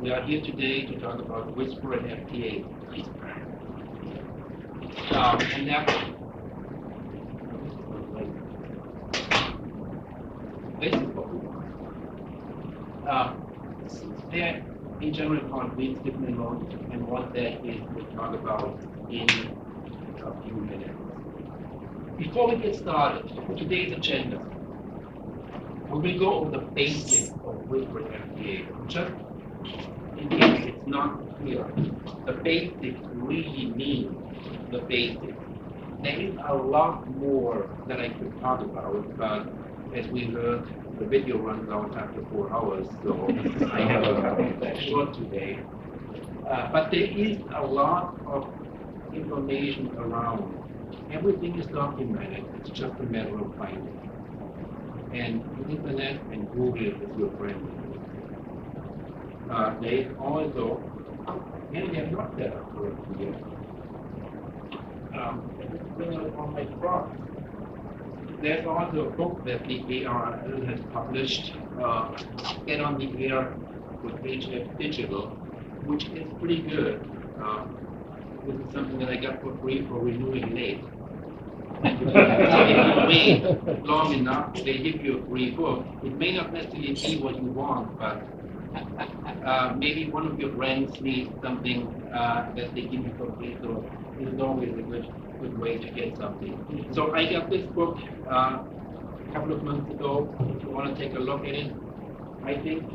We are here today to talk about WSPR and FT8. And that basically, they're in general called weak signal mode, and what that is, we'll talk about in a few minutes. Before we get started, today's agenda, we will go over the basics of WSPR and FT8. Just in case it's not clear, the basics really mean the basics. There is a lot more that I could talk about, but as we heard, the video runs out after 4 hours, so I have to cut it that short today. But there is a lot of information around. Everything is documented. It's just a matter of finding. And the internet and Google is your friend. There is also, and they have not set up correctly yet. On my blog, there's also a book that the RARA has published, Get on the Air with HF Digital, which is pretty good. This is something that I got for free for renewing late. And if you wait long enough, they give you a free book. It may not necessarily be what you want, but maybe one of your friends needs something that they give you for free, so it is always a good way to get something. So I got this book a couple of months ago. If you want to take a look at it, I think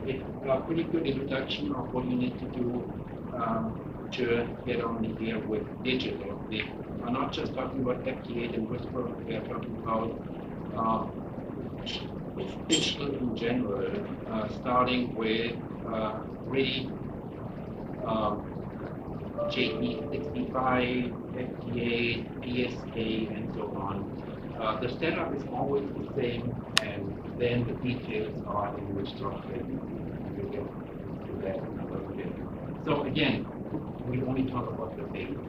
it's a pretty good introduction of what you need to do to get on the air with digital. We are not just talking about FT8 and WSPR, we are talking about digital in general, starting with really JP65, FT8, PSK, and so on. The setup is always the same, and then the details are in which software you get to that in a little bit. So again, we only talk about the basics.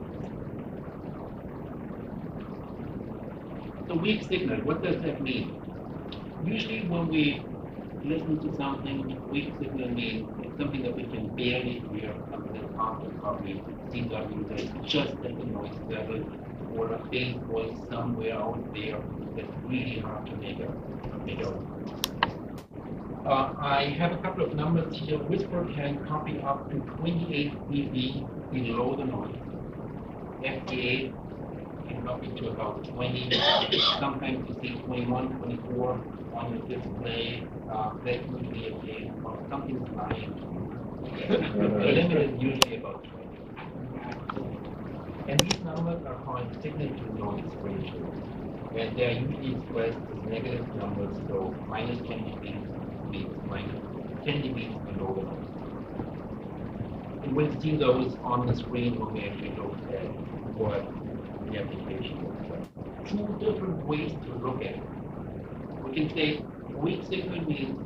So weak signal, what does that mean? Usually when we listen to something, weak signal means it's something that we can barely hear, something that's hard to copy, CW that is just at the noise level, or a faint voice somewhere out there that's really hard to make out. I have a couple of numbers here. WSPR can copy up to 28 dB below the noise. FT8 can copy to about 20. Sometimes you see 21, 24 on the display. That's usually a case of something's lying. The limit is usually about 20. And these numbers are called signal to noise ratio. And they are usually expressed as negative numbers, so minus 10 dB means minus 10 dB below the noise. And we'll see those on the screen when we actually look at what the application looks like. Two different ways to look at it. We can say weak signal means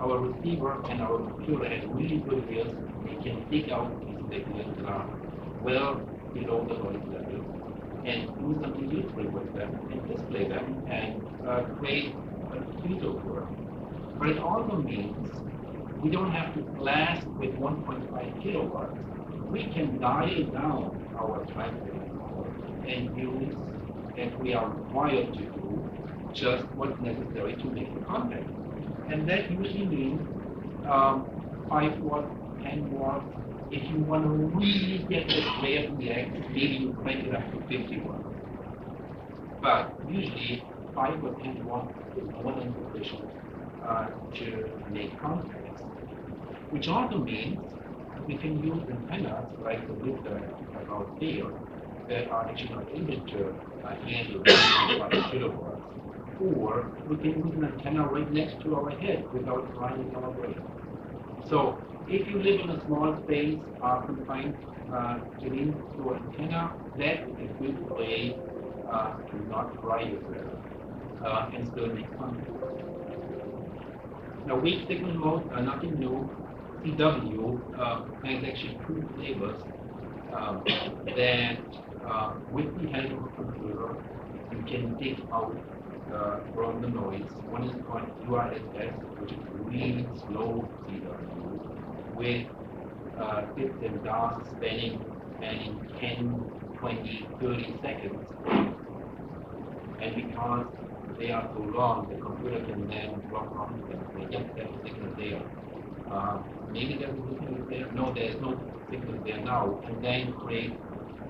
our receiver and our computer has really good ears. They can dig out these signals that are well below the noise level and do something useful with them and display them and create a user work. But it also means we don't have to blast with 1.5 kilowatts. We can dial down our traffic and use, as we are required to do, just what's necessary to make the contact. And that usually means 5 watts, 10 watts. If you want to really get the flare in the act, maybe you crank it up to 50 watts. But usually 5 or 10 watts is more than sufficient to make contacts. Which also means we can use antennas like the one about there that are actually not able to handle 1.5 kilowatts. Or we can use an antenna right next to our head without driving our brain. So if you live in a small space, are confined to an antenna, that is a good way to not fry yourself and still make contact. Now, weak signal modes are nothing new. CW has actually 2 flavors that with the help of a computer you can dig out from the noise. One is called URSS, which is really slow CW, with dips and darts spanning 10, 20, 30 seconds. And because they are so long, the computer can then drop on them. They just have a signal there. Maybe there's a signal there. No, there's no signal there now. And then create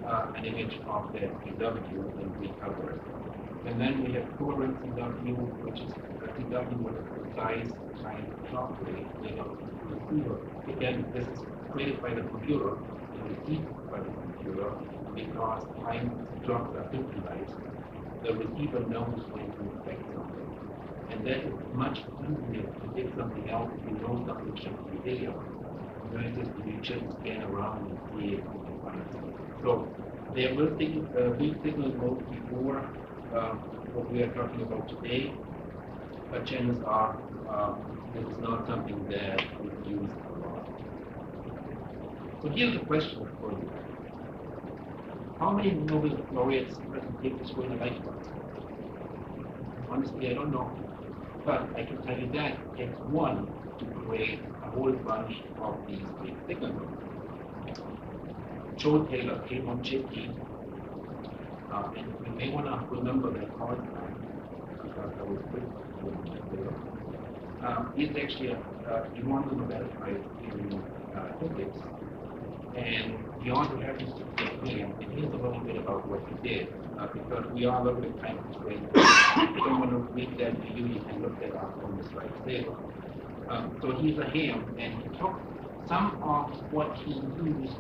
an image of that CW and recover it. And then we have coherent CW, which is a CW with a precise time clock rate. Receiver. Again, this is created by the computer and received by the computer because time clocks are synchronized. The receiver knows when to expect something. And that is much easier to predict something else if you know something should be there. Versus if you just scan around and see it and find something. So there will be weak signal mode before what we are talking about today, but chances are this is not something that is used a lot. So here's a question for you. How many Nobel laureates present papers were in a lifetime? Honestly, I don't know. But I can tell you that it takes one to create a whole bunch of these big signals. Joe Taylor came on JP, and you may want to remember that hard time because I was pretty Taylor. He's actually he won the Nobel Prize in physics, and he also happens to be him. And here's a little bit about what he did, because we are a little bit time constrained. If you don't want to read that to you, you can look that up on the slide later. So he's a ham, and he took some of what he used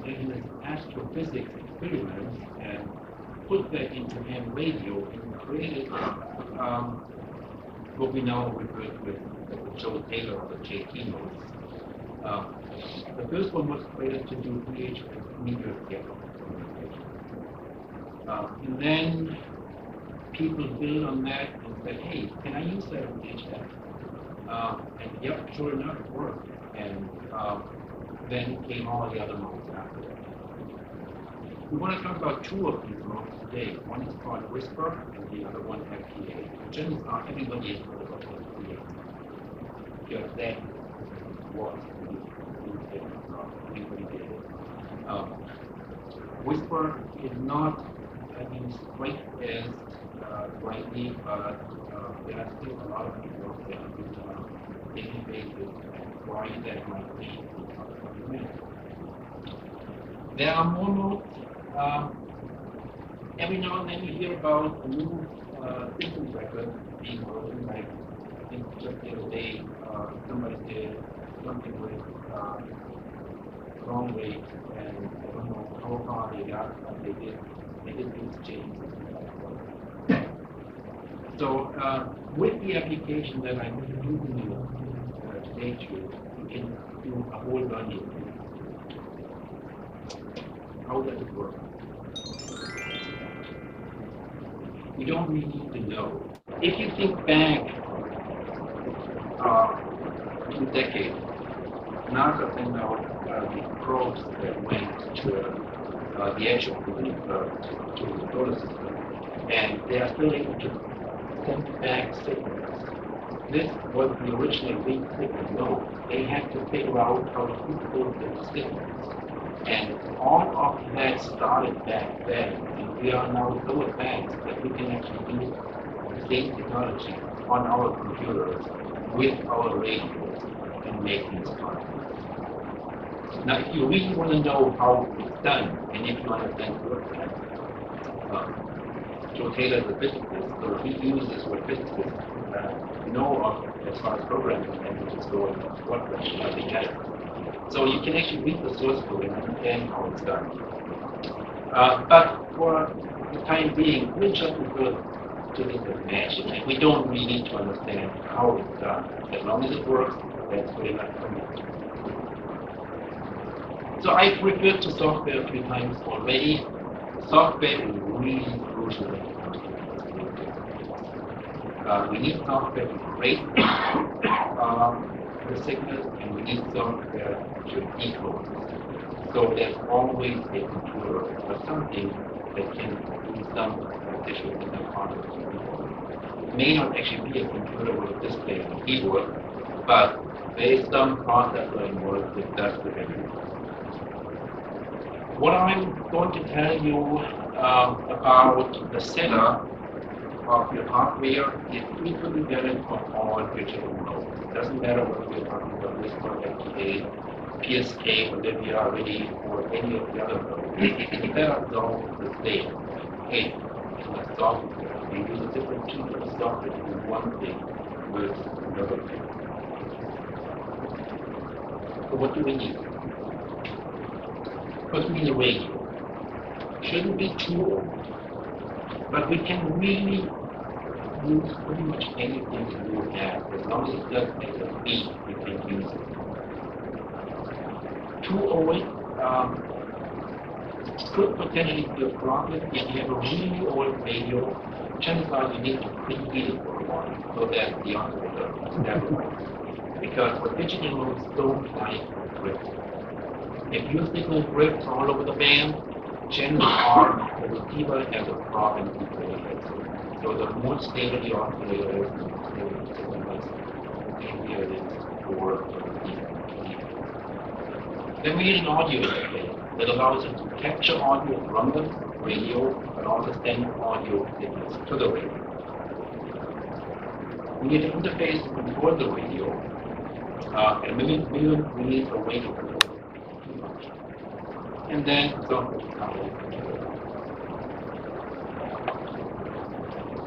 in his astrophysics experiments and put that into ham radio and created what we now refer to as the Joe Taylor or the JT nodes. The first one was created to do pH and meter scale communication. And then people built on that and said, hey, can I use that in HF? And yep, sure enough, it worked. And then came all the other modes after that. We want to talk about two of these modes today. One is called Whisper, and the other one FT8. Chances are everybody has heard about FT8. Because that was anybody did it. Whisper is not used quite as widely, but there are still a lot of people that are using on a daily basis, and why that might be. There are more modes. Every now and then you hear about a new system record being broken, like I think just the other day somebody did something with wrong rate, and I don't know how far they got, but they did these changes. So with the application that I'm using today, you can do a whole bunch of things. How does it work? We don't really need to know. If you think back 2 decades, NASA sent out the probes that went to the edge of the solar system, and they are still able to send back signals. This was the original weak signal node. They had to figure out how to put those signals. And all of that started back then, and we are now so advanced that we can actually use the same technology on our computers with our radios and make these contacts. Now, if you really want to know how it's done, and if you understand work, Joe Taylor is a physicist, so he uses what physicists know of as far as programming languages go and what they get. So you can actually read the source code and understand how it's done. But for the time being, we just refer to this as magic. And we don't really need to understand how it's done. As long as it works, that's good enough for me. So I've referred to software a few times already. Software is really crucial when it comes to this. We need software to create the signals, and we need software to decode. So there's always a computer or something that can do some additional signal processing. It may not actually be a computer with a display and a keyboard, but There is some processor involved with that behavior. What I'm going to tell you about the setup of your hardware is equally valid for all digital nodes. It doesn't matter whether we're talking about this or FT8, PSK, or WSPR already, or any of the other nodes. The setup is all the same. Hey, in the software, we use a different key for the software to do one thing with another thing. So what do we need? First, we need a radio. Shouldn't be too old, but we can really use pretty much anything that you have. As long as it does make a beat, we can use it. Too old could potentially be a problem. If you have a really old radio, chances are you need to preheat it for a while so that the oscillator stabilizes. Because what digital nodes don't like drift. If your signal drifts all over the band, chances are the receiver has a problem with the oscillator. So the more stable the oscillator is, the more stable the signal is, the easier it is for the receiver. Then we need an audio interface that allows us to capture audio from the radio, but also send audio signals to the radio. We need an interface to control the radio, and we need a way to control it. And then software to cover it.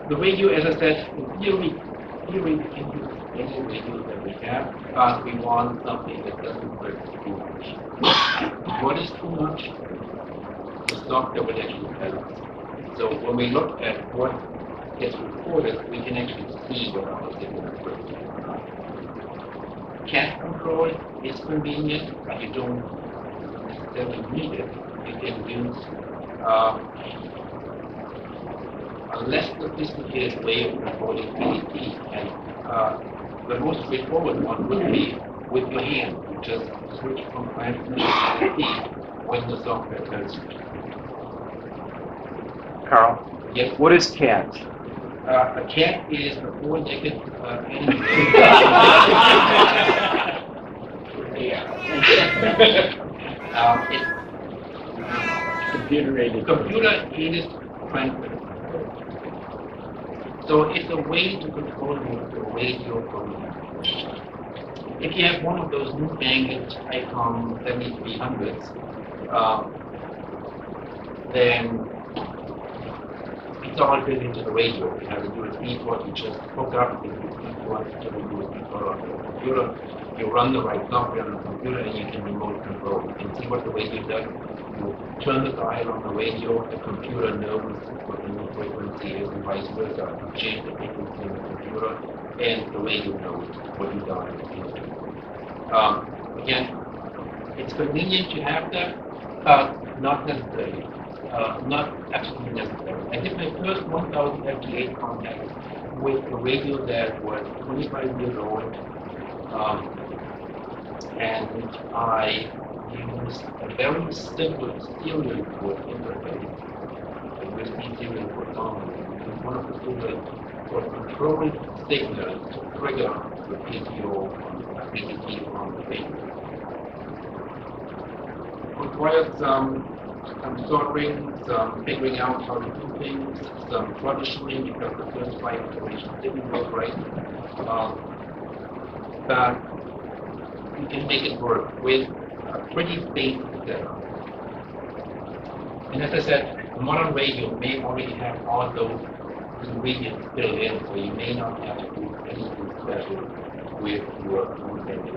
The radio, as I said, in theory we can use any radio that we have, but we want something that doesn't hurt too much. What is too much? The software will actually tell us. So when we look at what gets recorded, we can actually see what our signal is recorded. Cat control is convenient, but you don't necessarily need it. You can use a less sophisticated way of controlling PDT, and the most straightforward one would be with your hand. You just switch from transmission to PDT when the software tells you. Carl? Yes? What is CAT? A cat is a four-legged animal. Computer-aided. Computer-aided transmitter. So it's a way to control the radio from the. If you have one of those newfangled ICOM 7300s, then it's all built into the radio. It has a USB port, you just hook up the USB port to the USB port on your computer. You run the right software on the computer and you can remote control. You can see what the radio does. You turn the dial on the radio, the computer knows what the new frequency is, and vice versa. You change the frequency on the computer, and the radio knows what you dial into. Again, it's convenient to have that, but not necessarily. Not absolutely necessary. I did my first 1000 FT8 contacts with a radio that was 25 years old, and I used a very simple serial port interface, a USB serial port only. It was one of the tools for controlling signals to trigger the PTO on the radio. Required some soldering, some figuring out how to do things, some troubleshooting because the first flight information didn't work right. But you can make it work with a pretty basic setup. And as I said, a modern radio may already have all those ingredients built in, so you may not have to do anything special with your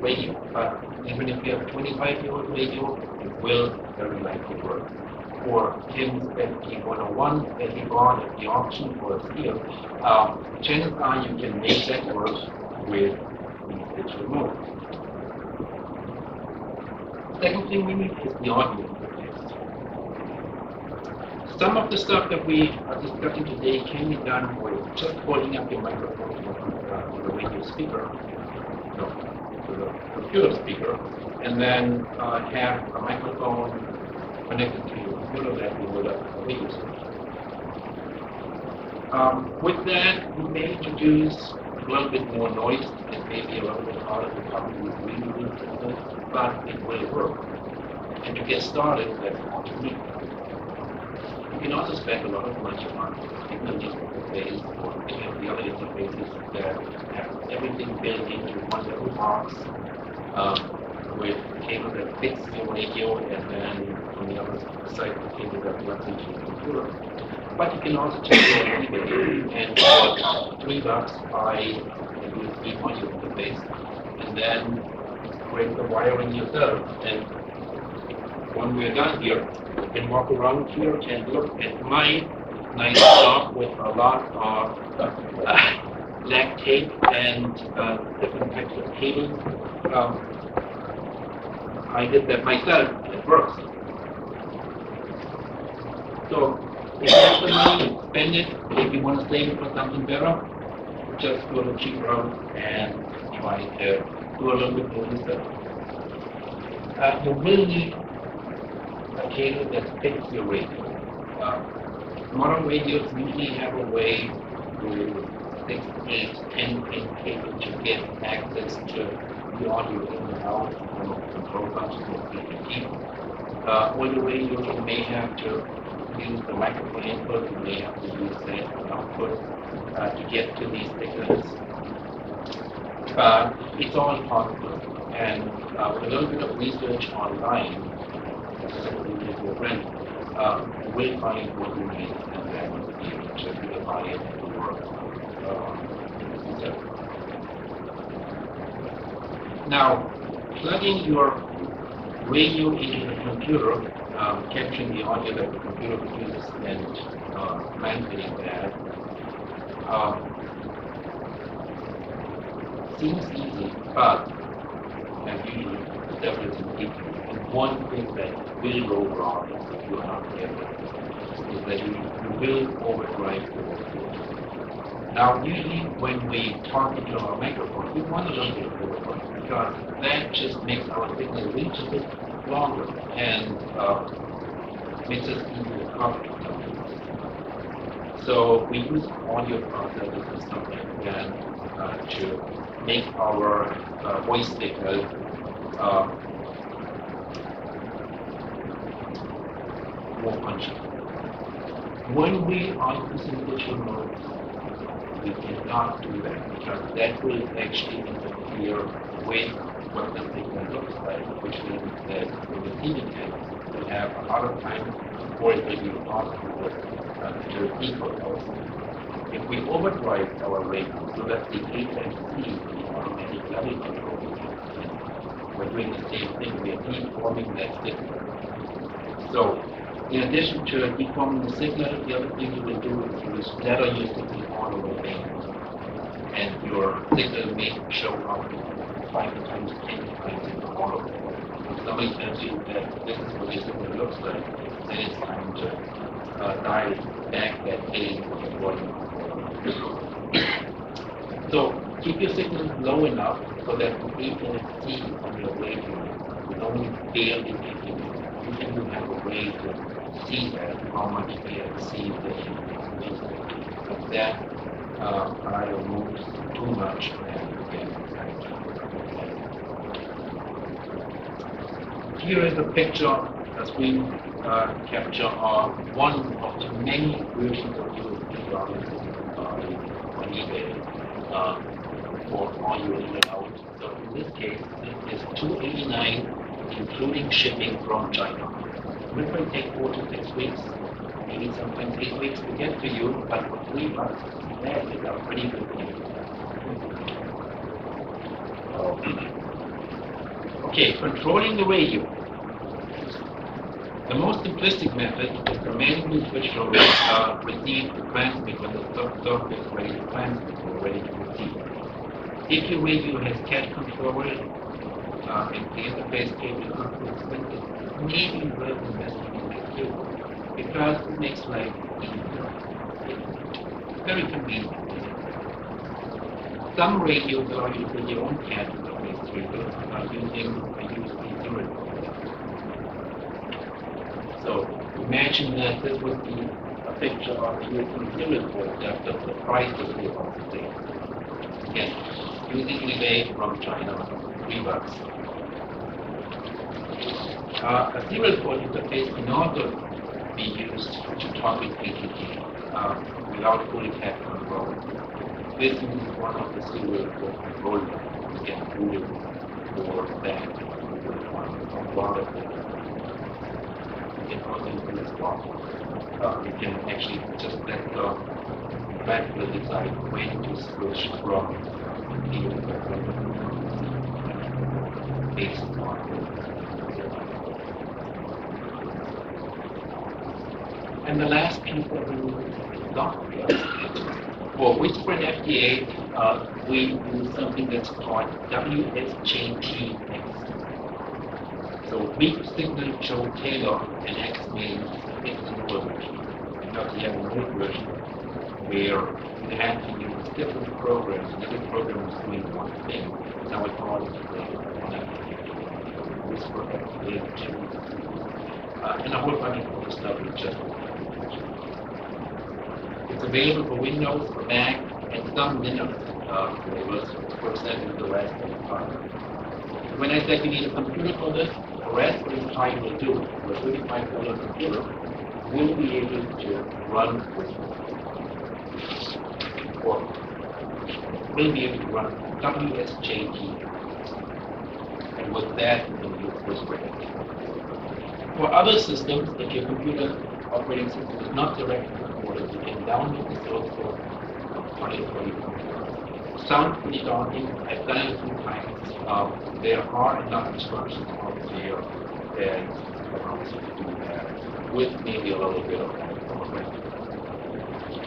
radio. But even if you have a 25-year-old radio, it will very likely work. For Tim's FT101 that he bought at the auction for a steal, chances are you can make that work with these digital modes. Second thing we need is the audio interface. Some of the stuff that we are discussing today can be done with just holding up your microphone to the radio speaker, to the computer speaker, and then have a microphone connected to your computer that will hold up the radio speaker. With that, we may introduce little bit more noise. It may be a little bit harder to come with really good signal, but it will work. And to get started, that's all you need. You can also spend a lot of money on signal interface or any of the other interfaces that have everything built into one little box with a cable that fits your radio, and then on the other side the cable that plugs into your computer. But you can also take your eBay and for $3 buy a USB module interface, and then create the wiring yourself. And when we're done here, you can walk around here and look at my nice shop with a lot of lactate and different types of cables. I did that myself, and it works. So if you have the money, spend it. If you want to save it for something better, just go the cheap route and try to do a little bit more research. You will need a cable that fits your radio. Modern radios usually have a way to 6, 8, 10-pin cable to get access to the audio in and out from control functions of FT8. Older radios, you may have to use the microphone input, you may have to use the output to get to these signals. It's all possible, and with a little bit of research online, your friend will find what you need, and then be able to beautify it to work. Now, plugging your radio into the computer, capturing the audio that the computer produces and transmitting that, seems easy, but as usually the devil is in detail. And one thing that will go wrong if you are not careful is that you will overdrive the voltage. Now, usually when we talk into our microphone, we want a little bit of overdrive because that just makes our signal reach a bit longer and makes us easier to copy. So we use audio processors and stuff like that to make our voice signal more punchy. When we are using digital mode, we cannot do that because that will actually interfere with what the signal looks like, which means that the receiving end will have a lot of time before it will be possible to decode our signal. If we overdrive our radio so that the A and C, the automatic level control, we're doing the same thing, we are deforming that signal. So, in addition to deforming the signal, the other thing you will do is you will scatter your signal all over the band. And your signal may show up 5 times, 10 times in all of them. If somebody tells you that this is what your signal looks like, then it's time to dial back that gain of the volume. So keep your signal low enough so that the A and C on your radio will only barely kick in. You can have a way to see that, how much A and C they use. But that dial moves too much and again. Here is a picture, a screen capture of one of the many versions of USB drivers on eBay for audio in and out. So in this case, it is $289, including shipping from China. It will take 4 to 6 weeks, maybe sometimes 8 weeks to get to you, but for $3, that is a pretty good deal. Okay, controlling the radio. The most simplistic method is to manually switch from receive to transmit when the circuit is ready to transmit or ready to receive. If your radio has CAT control and the interface cable is not too expensive, maybe worth investing in that too, because it makes life easier. It's very convenient. Some radios allow you to put your own CAT interface cable by using a USB serial. So imagine that this would be a picture of a USB serial port, just the price would be about the same. Again, using relay from China, $3. A serial port interface cannot be used to talk with BGP without fully cat control. This is one of the serial port control to get rooted for that on router. You can also use this block. You can actually just let the platform decide when to switch from here to based on and the last piece that we got for WSPR FT8, we do something that's called WSJT. So weak signal show Taylor and X means it's an old version. Because we have an old version where you have to use different programs, and every program is doing one thing. Now it's all WSPR FT8 and a whole bunch of other stuff we just it's available for Windows, for Mac, and some Linux flavors, for example, the Raspberry Pi. When I said you need a computer for this, the Raspberry Pi will do. The $35 computer will be able to run or will be able to run WSJT. And with that, you can use WSPR. For other systems, if your computer operating system is not directly supported, you can download the source code on it for you. Sounds pretty daunting. I've done it a few times. There are enough instructions out there that allows you to do that with maybe a little bit of that.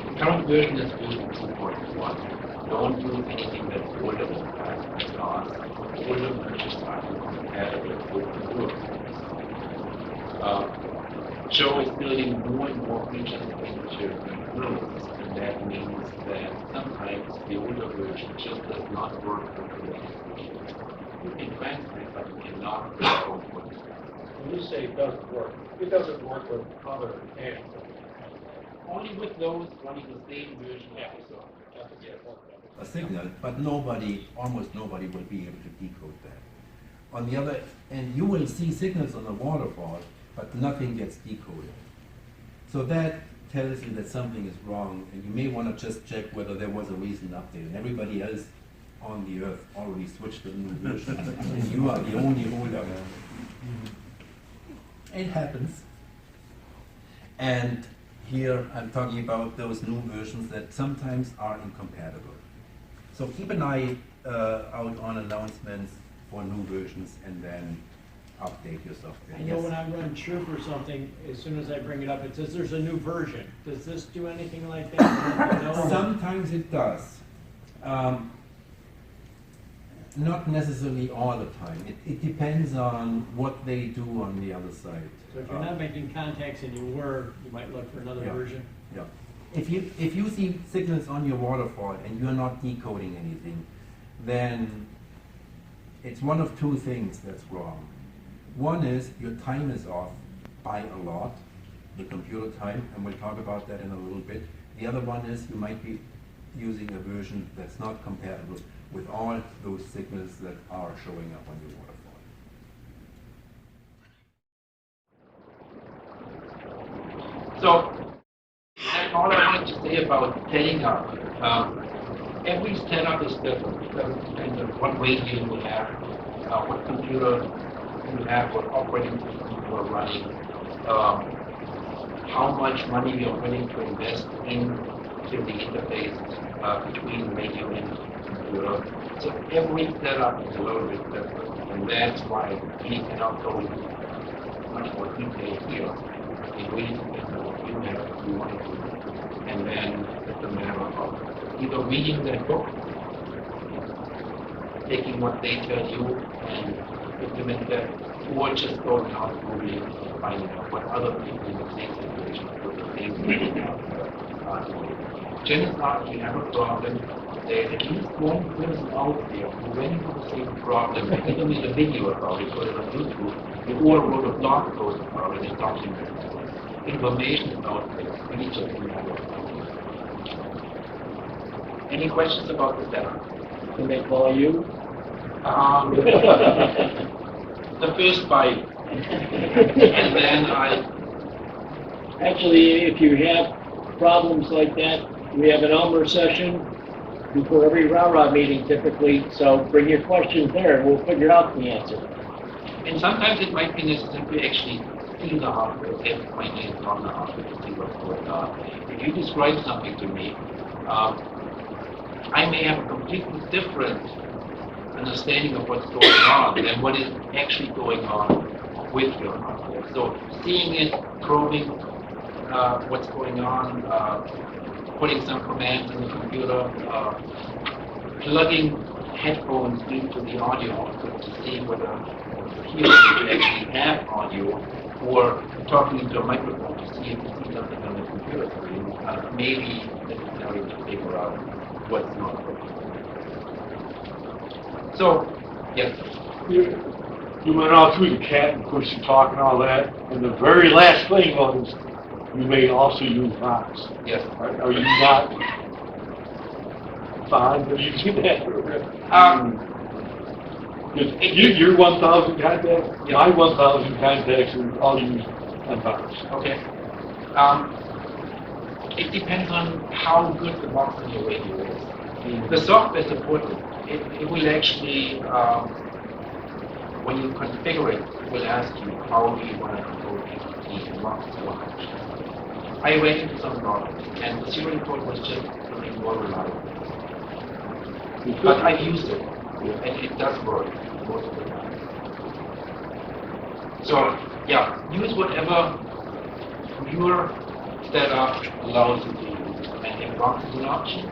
The current version is version 2.1. Don't do anything that's older than that because older versions are compatible with the new. Joe is building more and more features into rules, and that means that sometimes the older version just does not work for the latest version. You can translate, but you cannot work with it. When you say it doesn't work with other apps. Only with those running the same version episode. A signal, but almost nobody will be able to decode that. On the other end, you will see signals on the waterfall, but nothing gets decoded. So that tells you that something is wrong, and you may want to just check whether there was a recent update. And everybody else on the earth already switched to the new version, and you are the only holder. It happens. And here I'm talking about those new versions that sometimes are incompatible. So keep an eye out on announcements for new versions and then update your software. I know when I run Troop or something, as soon as I bring it up, it says there's a new version. Does this do anything like that? No. Sometimes it does. Not necessarily all the time. It depends on what they do on the other side. So if you're not making contacts and you were, you might look for another version? Yeah. If you see signals on your waterfall and you're not decoding anything, then it's one of two things that's wrong. One is your time is off by a lot, the computer time, and we'll talk about that in a little bit. The other one is you might be using a version that's not compatible with all those signals that are showing up on your waterfall. So, that's all I wanted to say about setting up. Every setup is different because it depends on what radio you have, what computer you have, what operating system you are running, how much money you're willing to invest into the interface between radio and computer. So every setup is a little bit different, and that's why we cannot go into much more detail here. It really depends on what you have, what you want to do. And then it's a matter of either reading that book, taking what they tell you and implement that, or just going out Googling and finding out what other people in the same situation with the same thing are doing. Chances are, if you have a problem, there's at least one person out there who went through the same problem, and either made a video about it, put it on YouTube, or wrote a blog post about it and documented it. Information about it, we need to do that. Any questions about the setup? Can they call you? The first bite, and then Actually, if you have problems like that, we have an Elmer session before every RARA meeting typically, so bring your questions there and we'll figure out the answer. and sometimes it might be necessary to actually see the hardware, take my name from the hardware to see what's going on. If you describe something to me, I may have a completely different understanding of what's going on than what is actually going on with your hardware. So seeing it, probing what's going on, putting some commands in the computer, plugging headphones into the audio output to see whether you actually have audio, or talking into a microphone to see if you see something on the computer screen, maybe necessary to figure out what's not working. So, yes. You went all through the cat and push and talk and all that, and the very last thing was you may also use Vox. Yes. Are you not fond of using that? Your 1,000 contacts, my 1,000 contacts are all used on Vox. Okay. It depends on how good the box on your radio is. The software supported. It will actually, when you configure it, it will ask you how do you want to control FT8 and what. I went into some problems, and the serial port was just becoming more reliable. But I've used it, and it does work most of the time. So, yeah, use whatever your setup allows you to use. And if Vox is an option,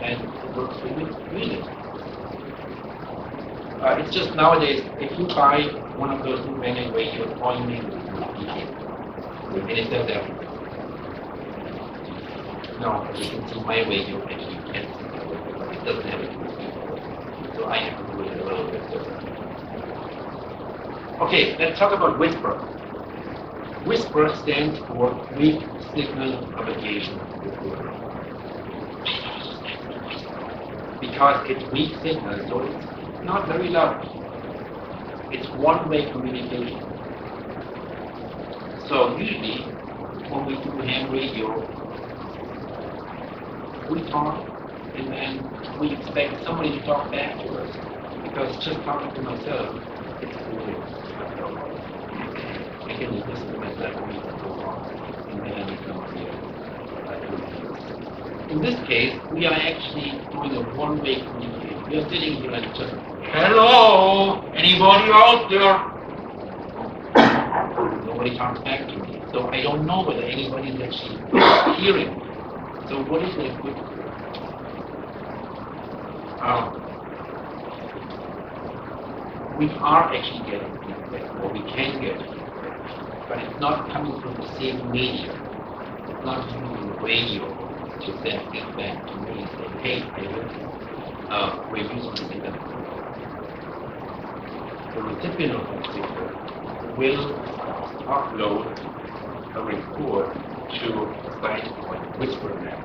and it works for you, use it. It's just nowadays, if you buy one of those new manual radios, all you need is a PK. And it does everything. No, as you can see, my radio actually can't see my radio, but it doesn't have a USB. So I have to do it a little bit different. Okay, let's talk about WSPR. WSPR stands for Weak Signal Propagation Receiver. Because it's weak signal, so it's not very loud. It's one-way communication. So usually, when we do ham radio, we talk and then we expect somebody to talk back to us. Because just talking to myself, it's boring. I can listen to myself and go on. And then I need somebody else. In this case, we are actually doing a one-way communication. We are sitting here and just, hello, anybody out there? Nobody talks back to me. So I don't know whether anybody is actually hearing me. So what is that good for? We are actually getting feedback, or we can get feedback, but it's not coming from the same medium. It's not using the radio to send feedback to me and say, hey, we're using the signal. The recipient of the signal will upload a report to a site called WSPR map.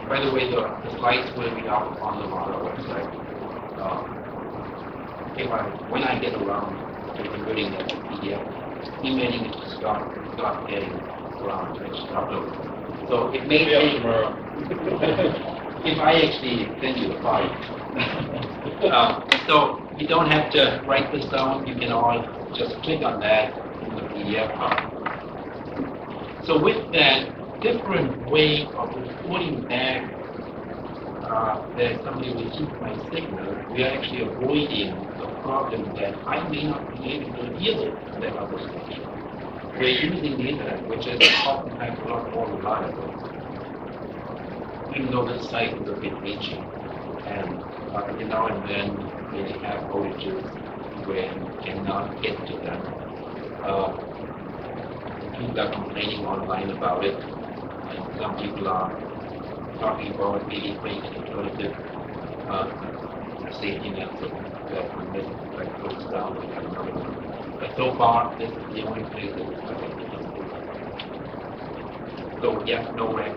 By the way, the slides will be up on the RARA website. When I get around to converting that to PDF, emailing it to Scott getting around to actually upload it. So it may take tomorrow. If I actually send you the file. So you don't have to write this down. You can all just click on that in the PDF file. So with that different way of reporting back that somebody will keep my signal, we are actually avoiding the problem that I may not be able to hear that other station. We're using the internet, which is oftentimes a lot more reliable, even though the site is a bit aging. And every now and then they have outages where you cannot get to them. People are complaining online about it, and some people are talking about maybe creating alternative safety nets that when this goes down, we have another one. But so far, this is the only place that is affected. So, yeah, no wreck.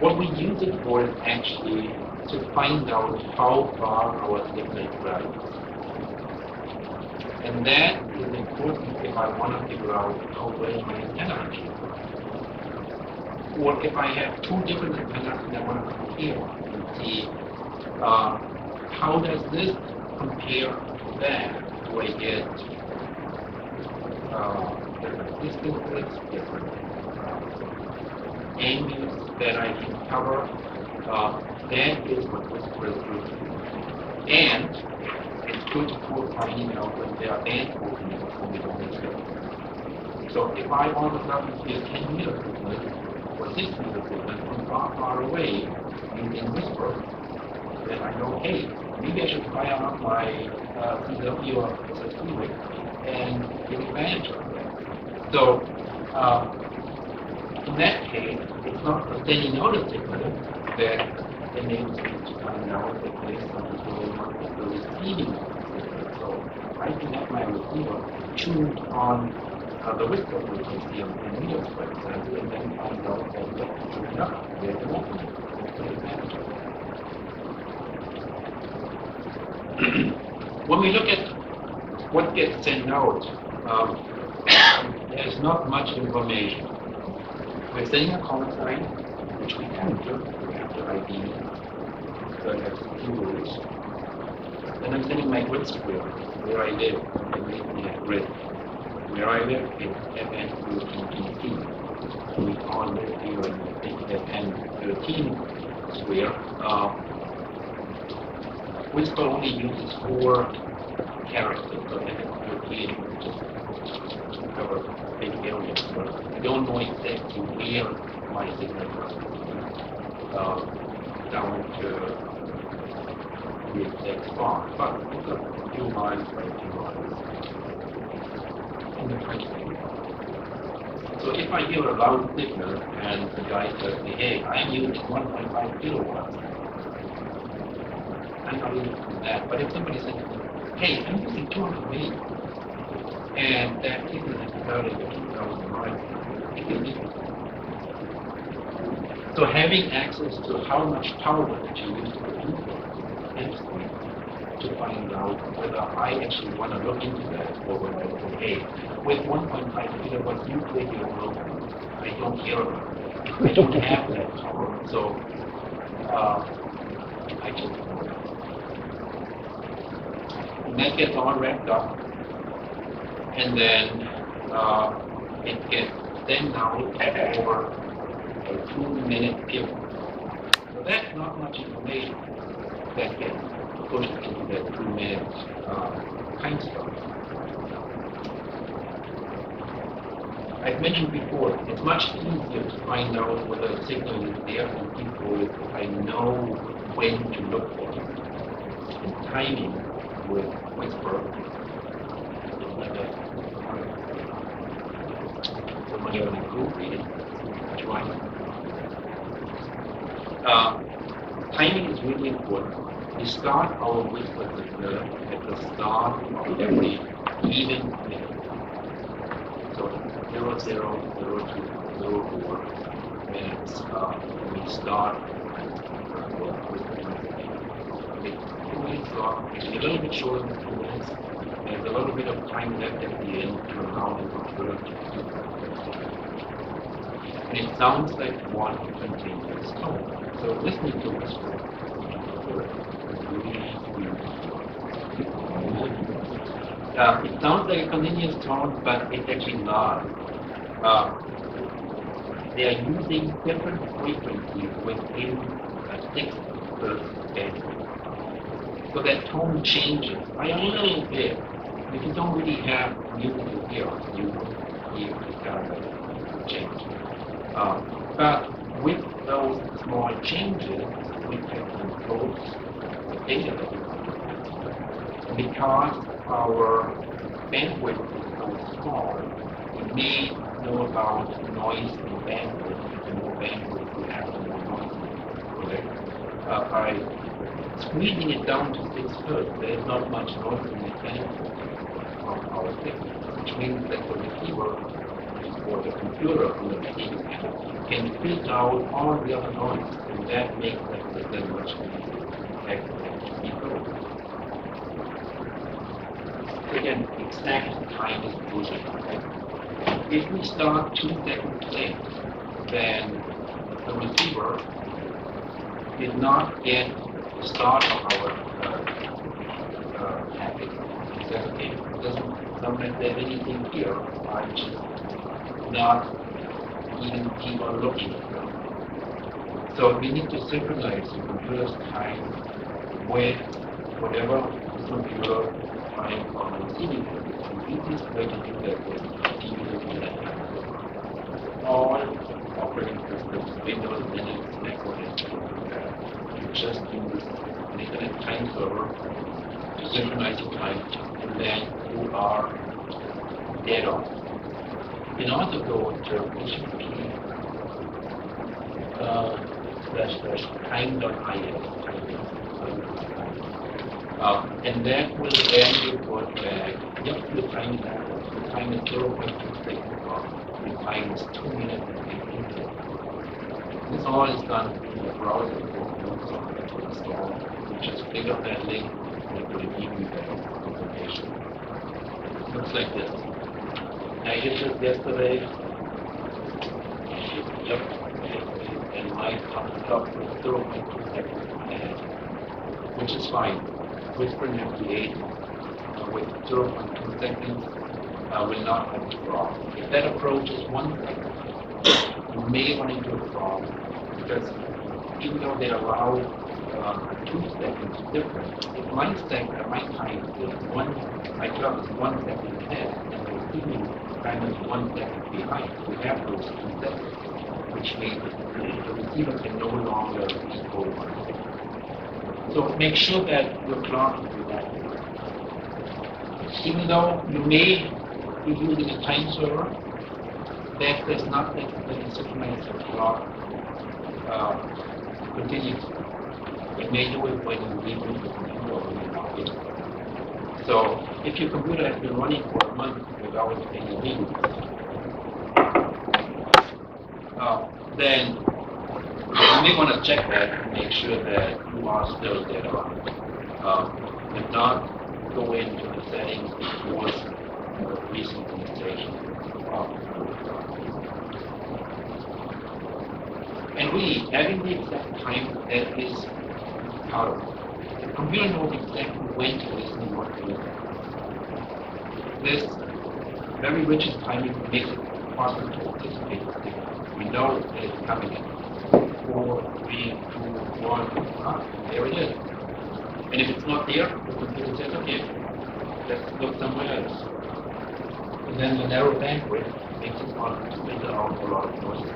What we use it for is actually to find out how far our signal travels. And that is important if I want to figure out how well my antenna is. Or if I have two different antennas and I want to compare and see how does this compare to that? Do I get different distances, different angles that I can cover? That is what WSPR is good. And it's good for finding out when there are band openings when we don't expect. So if I all of a sudden see a 10 meter signal or 6 meter signal from far away using WSPR, then I know, hey, maybe I should fire up my CW or SSD rig and take advantage of that. So in that case, it's not the sending out a signal that enables me to find out that there is something going on with the receiving of the signal. So I can have my receiver tuned on the WSPR frequency on 10 meters, for example, and then find out that that's true enough. There's an opening. Take advantage of that. When we look at what gets sent out, there's not much information. We're sending a call sign, which we enter, we have the ID, so I have two rules. Then I'm sending my grid square, where I live, and then we have grid. Where I live is FN13. We all live here in FN13 square. WSPR only uses 4 characters, so FN13 just covers big areas. But I don't know exactly where my signal was down to the exact spot, but it's a few miles by a few miles in the country. So if I hear a loud signal and the guy tells me, hey, I'm using 1.5 kilowatts, I'm not using that. But if somebody says, hey, I'm using 200 milliamps, and that signal is starting at 2,000 miles, it can be. So having access to how much power that you use to produce it helps me to find out whether I actually want to look into that or whether I say, hey, with 1.5 kilowatts, you play your role. I don't care about it. I don't have that power, so I just ignore it. And that gets all wrapped up, and then it gets sent out over a 2-minute period. So that's not much information that gets pushed into that 2-minute time slot. I've mentioned before, it's much easier to find out whether a signal is there from people if I know when to look for it. And timing with WSPR is like a when you're in a group reading, timing is really important. We start our WSPR signal at the start of every even minute. So 0, 0, 0, 2, 0, 4 minutes. We start it's a little bit shorter than 2 minutes. There's a little bit of time left at the end to allow the computer to and it sounds like one continuous tone. So listening to WSPR is really it sounds like a continuous tone, but it's actually not. They are using different frequencies within a 6 band. So that tone changes by a little bit. If you don't really have music to hear, you won't hear the sound change. But with those small changes, we can control the data that we want. And because our bandwidth is so small, we may know about noise and bandwidth. The more bandwidth we have, the more noise we have. By squeezing it down to 6 hertz, there is not much noise in the bandwidth of our signal, which means that the receiver is or the computer on the machine can filter out all the other noise, and that makes the signal much easier to detect and decode. Again, exact time is crucial. If we start 2 seconds late, then the receiver did not get the start of our packet. It doesn't sometimes have anything here, I'm just not even people looking at them. So we need to synchronize the computer's time with whatever the computer time on the receiving end. The easiest way to do that is DVD. All operating systems, Windows, Linux, Mac OS, you just use an Internet time server to synchronize your time, and then you are dead on. You can also go to http://time.is, and that will then report back, yep, the time is the time is 0.2 seconds, or the time is 2 minutes and 15 seconds. This all is done in the browser before you software to install. You just click on that link and it will give you that information. It looks like this. I did this yesterday. Yep. And my top was 0.2 seconds ahead, which is fine. Whispering FT8 with 0.2 seconds will not have a problem. If that approaches 1 second, you may run into a problem because even though they allow 2 seconds difference, if my time is my clock is 1 second ahead, and the receiving time is 1 second behind, we have those 2 seconds, which means the receiver can no longer decode 1 second. So make sure that your clock is exactly right. Even though you may be using a time server, that does not necessarily synchronize the clock continuously. You may do it when you reboot the computer or when you log in. So if your computer has been running for a month without any reboot, then you may want to check that and make sure that you are still dead on. If not, go into the settings before the resynchronization. And really, having the exact time that is powerful. The computer knows exactly when to listen and what to listen. This very rigid timing makes it possible to anticipate the signal. We know that it's coming in. 4, 3, 2, 1, there it is. And if it's not there, the computer says, okay, let's look somewhere else. And then the narrow bandwidth makes it possible to filter out a lot of noise.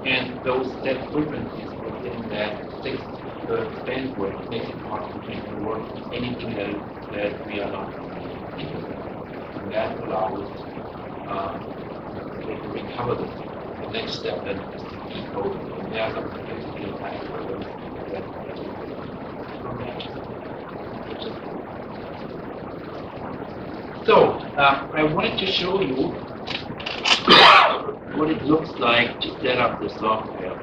And those set frequencies within that 6 bandwidth makes it possible to ignore anything that we are not interested in. And that allows to recover the signal. The next step then is to decode it. And there are some complexity in algorithms that So, I wanted to show you what it looks like to set up the software.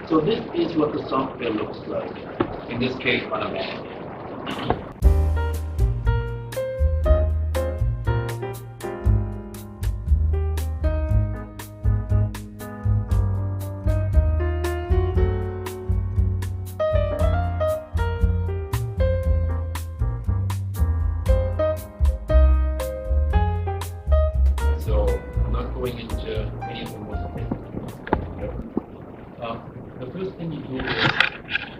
So this is what the software looks like, in this case on a Mac. The first thing you do is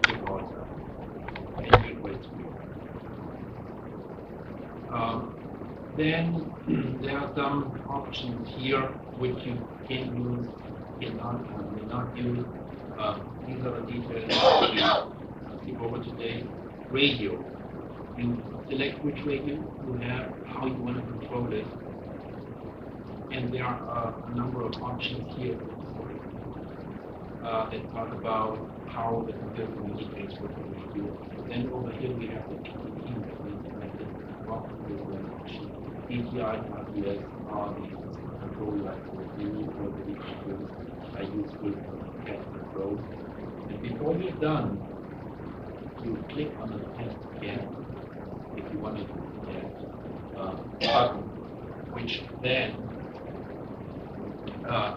record and gateway to then there are some options here which you can use, may not use. These are the details we go over today. Radio. You select which radio you have, how you want to control it. And there are a number of options here that talk about how the computer communicates with the radio. Then over here we have the PTP that we selected, API, RPS, are the control like the review or the issues I use with test control. And before you're done, you click on the test again if you want to get button, which then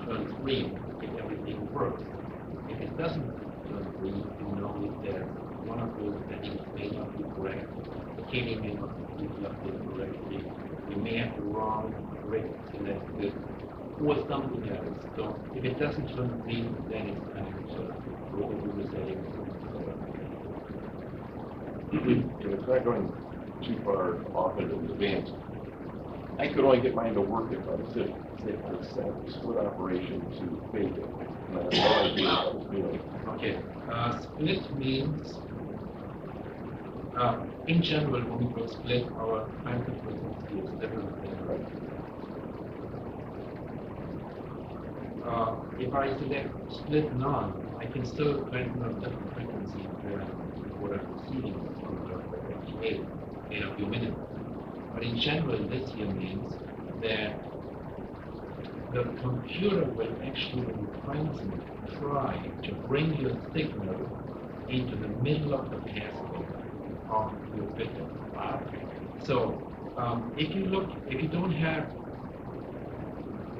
turns green if everything works. If it doesn't turn green, you know that one of those settings may not be correct. The keying may not be updated correctly. You may have the wrong rate selected or something else. So if it doesn't turn green, then it's time to go over the settings. It's not going too far off into advance. I could only get mine to work if I sit on a split operation to fake it. And I have no idea what I was doing. Okay, split means, in general, when we go split, our time to frequency is different. If I select split none, I can still render a different frequency than what I'm receiving from the FT8 AW minute. But in general, this here means that the computer will actually, when you transmit, try to bring your signal into the middle of the passcode of your bit. So if you don't have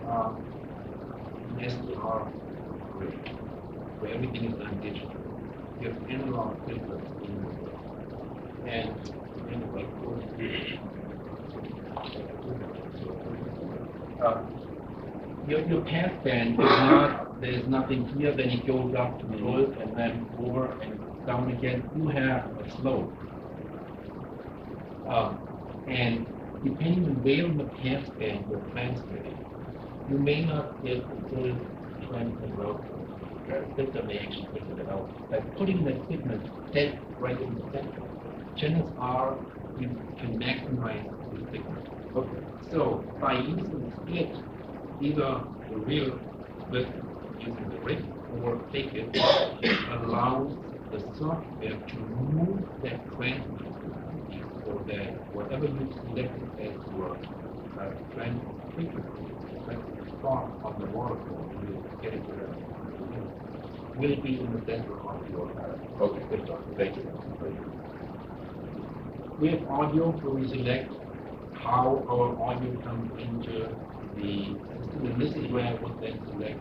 an SDR grid where everything is done digital, you have analog filters in the and anyway, your pass band is not, there is nothing here, then it goes up to full and then over and down again. You have a slope. And depending on where in the pass band you're transmitting, you may not get the full 20 route. The filter may actually filter it out. By putting the signal dead right in the center, chances are you can maximize the signal. Okay. So by using split, either the real split using the rig or fake it, allows the software to move that transmit frequency so that whatever you selected as your transmit frequency, spot on the waterfall, you get it will be in the center of your Okay, thank you. We have audio where we select how our audio comes into the system, and this is where I would then select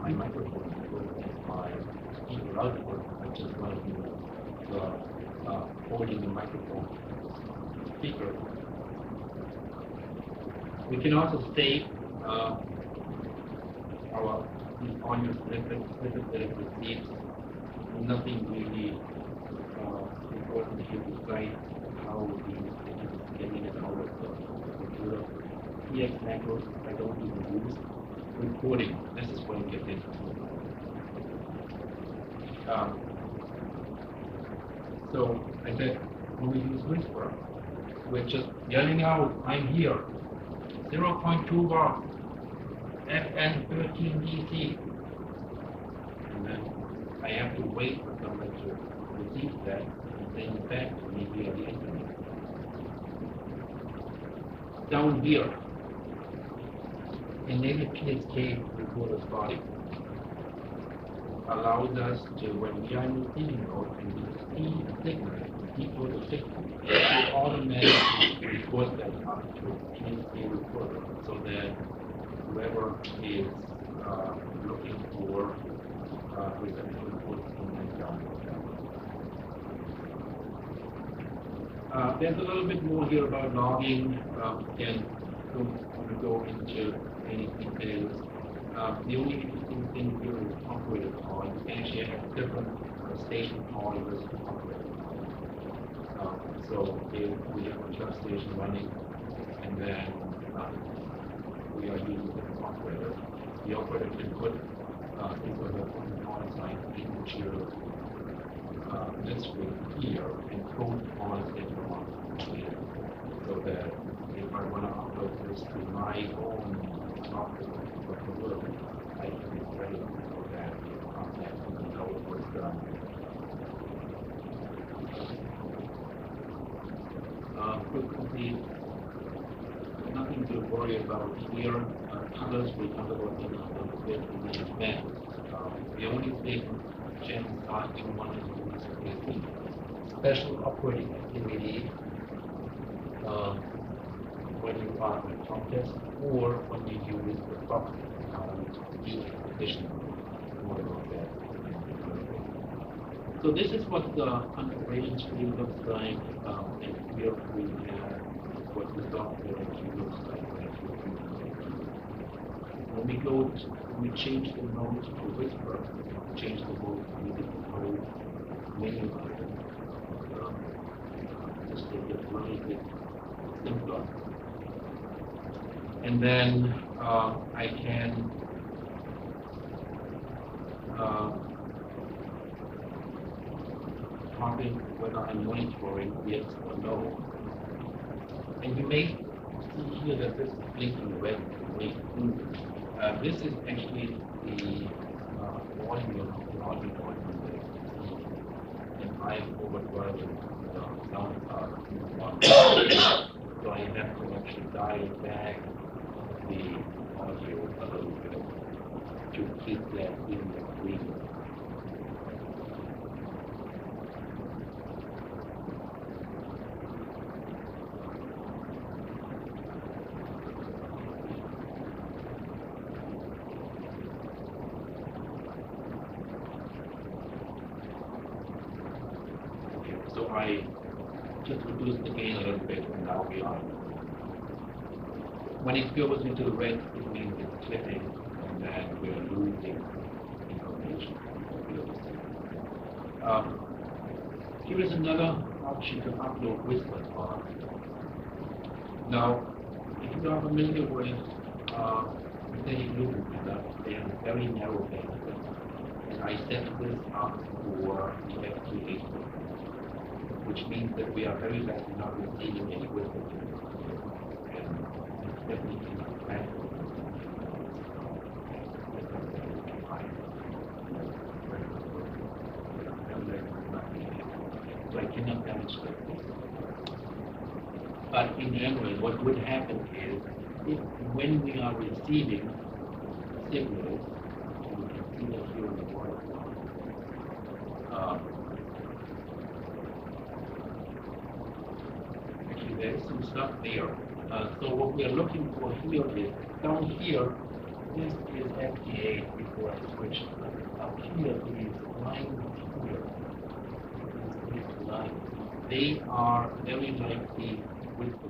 my microphone input and my speaker output. I just want to do holding the microphone speaker. We can also save our audio snippet that it receives. Nothing really important here besides how the signal is getting it out of the computer. EX macros I don't even use. Recording, this is what we get into. So I said, when we use whisper, we're just yelling out, I'm here, 0.2 bar, FN 13 DC. And then I have to wait for someone to receive that and send it back to me via the internet. Down here, enable PSK recorder's body allows us to, when we are in the receiving mode and we see a signal, decode the signal, it will automatically record that up to PSK recorder so that whoever is looking for reception input can download that. There's a little bit more here about logging. Again, don't want to go into any details. The only interesting thing here is operator call. You can actually have different station call versus operator call. So if we have a truck station running and then we are using different operators, the operator can put into the on-site signature this way here and code on signal on here, so that if I want to upload this to my own not the world, I can be ready for that concept and know what's done. Frequency, nothing to worry about here. Colors we talk about in the event. The only thing chances are in one is the special operating activity when you are in a contest or when you use the box addition. More about that. So this is what the configuration screen looks like, and here we have what the software actually looks like. When we change the mode to whisper, change the mode to the mode menu item. Just to get a little bit simpler. And then I can target whether I'm monitoring yes or no. And you may see here that this is blinking red. This is actually the volume of the audio that and I'm overdriving the sound card. So I have to actually dial back the audio a little bit to keep that in the region. So I just reduced the gain a little bit, and now we are. When it goes into the red, it means it's clipping, and then we are losing information. Here is another option to upload whisper file. Now, if you are familiar with the loop, they have a very narrow bandwidth, and I set this up for the FT8. Which means that we are very likely not receiving any whisper. And definitely not bad. So I cannot demonstrate this. But in general, what would happen is, if when we are receiving signals, you can see that here in the waterfall, there's some stuff there. So what we are looking for here is, down here, this is FT8 before I switch. Up here is line here. This line. They are very likely with the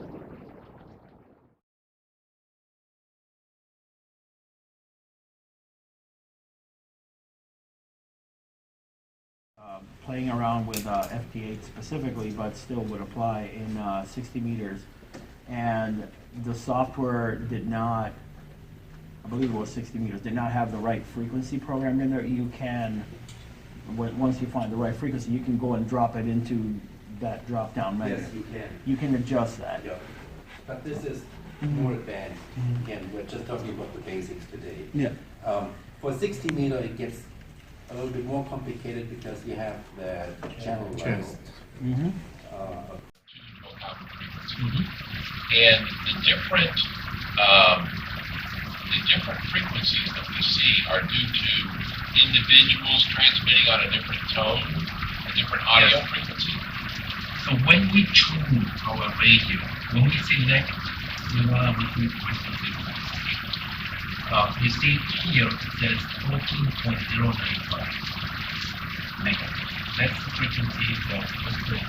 playing around with FT8 specifically, but still would apply in 60 meters. And the software did not, I believe it was 60 meters, did not have the right frequency programmed in there. You can, once you find the right frequency, you can go and drop it into that drop-down menu. Yes, you can. You can adjust that. Yeah. But this is more advanced. Again, we're just talking about the basics today. Yeah. For 60 meter, it gets a little bit more complicated because you have the channel level. Mm-hmm. And the different frequencies that we see are due to individuals transmitting on a different tone, a different audio frequency. So when we tune our radio, when we select the frequency, you see here it says 14.095 megahertz. That's the frequency that was put.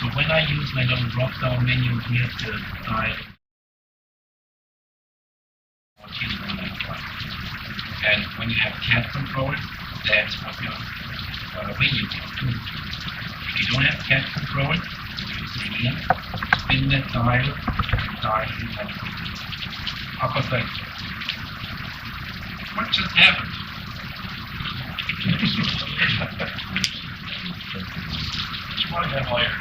So when I use my little drop-down menu here to dial 14.095, and when you have cat control, that's what your radio can do. If you don't have cat control, you spin that dial in that upper sector. What just happened? You want to have all your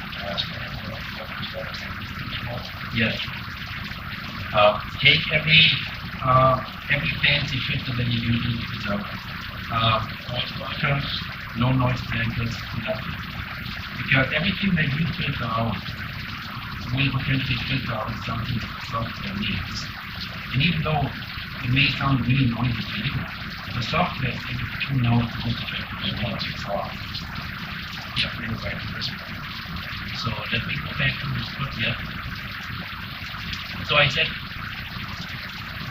Yes. Take every fancy filter that you use, so noise blockers, no noise dampers, nothing. Because everything that you filter out will potentially filter out something that the software needs. And even though it may sound really noisy to you, the software is able to tune out the whisper once it's off. Yeah, bring it back to whisper. So let me go back to whisper, yeah. So I said,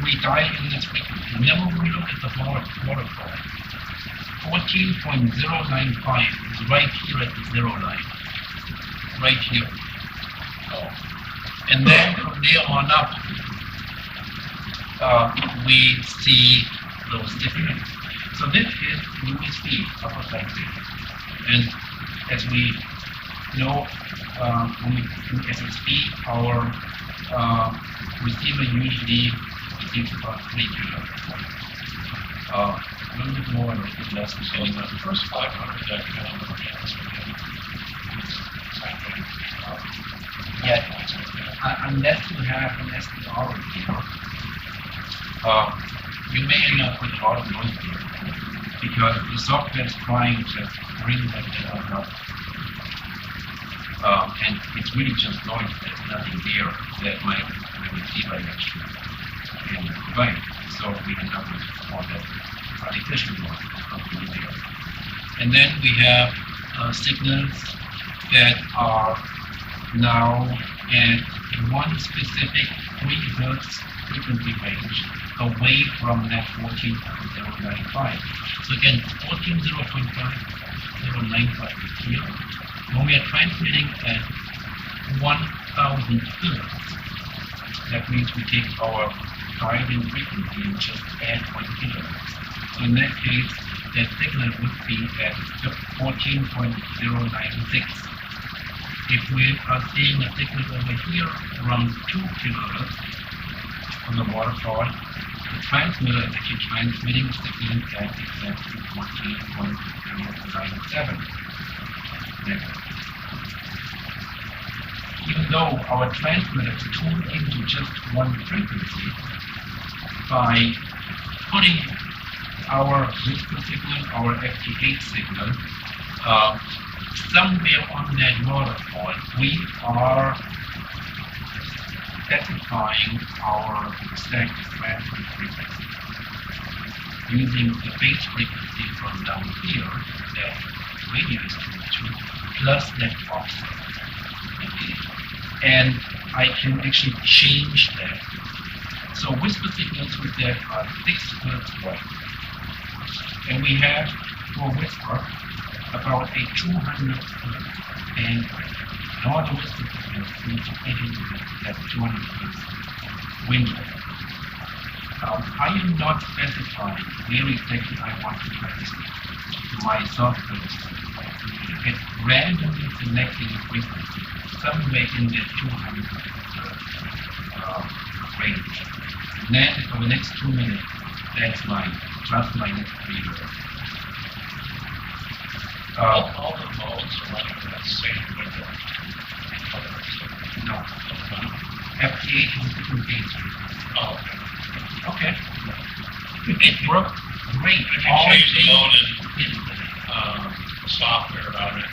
we dial in this frequency. Whenever we look at the waterfall, 14.095 is right here at the zero line. Right here. And then from there on up, we see those different. So this is USP upper frequency. And as we know, when we do SSB, our receiver usually receives about 3 kilohertz. A little bit more and a little bit less. So the first 500 that kind of unless you have an SPR receiver, you may end up with a lot of noise here because the software is trying to bring that down. And it's really just noise. There's nothing there that my receiver actually can provide. So we end up with all that artificial noise. And then we have signals that are now at one specific 3 Hz frequency range away from that 14.095. So again, 14.095 is here. When we are transmitting at 1000 Hz, that means we take our dial-in frequency and just add 1 kHz. So in that case, that signal would be at 14.096. If we are seeing a signal over here around 2 kHz on the waterfall, the transmitter is actually transmitting the signal at exactly 14.097. Even though our transmitter is tuned into just one frequency, by putting our whisper signal, our FT8 signal, somewhere on that waterfall, we are specifying our exact transmit frequency using the base frequency from down here that radio is tuned to, plus that offset. And I can actually change that. So whisper signals with that are 6 Hz wide. And we have for whisper about a 200 Hz bandwidth. And all the whisper signals need to fit into that 200 Hz window. I am not specifying where exactly I want to transmit my software. It's randomly selecting a frequency somewhere in the 200 range. And then for the next 2 minutes, that's my plus minus 3 Hz. All the modes are running in that same window. No. FT8 is a different base. Oh, okay. It worked great. If you change the mode in software about it.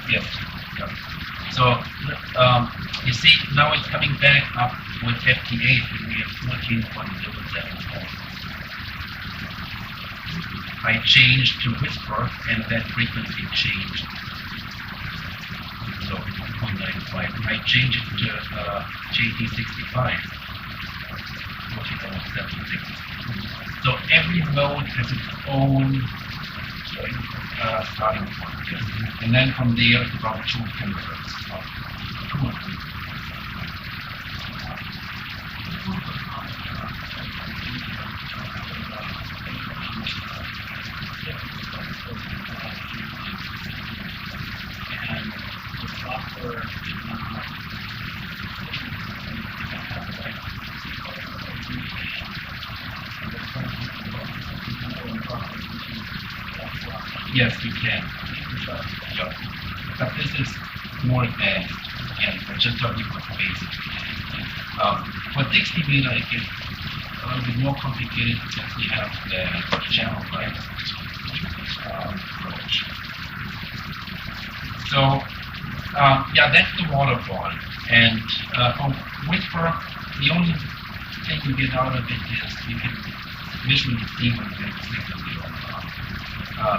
Yes. Yep. So, you see, now it's coming back up with FT8 and we have 14.074. I changed to whisper and that frequency changed. So, 0.95. I changed it to JT65. 14.76. So every mode has its own starting point. Yes. And then from there, it's about 2 kHz. And the software yes, you can. Yeah. But this is more advanced. Again, we're just talking about basic. For 60 meter, it gets a little bit more complicated since we have the channel right approach. So, yeah, that's the waterfall. And from Whisper, the only thing you get out of it is you can visually see when the signal is.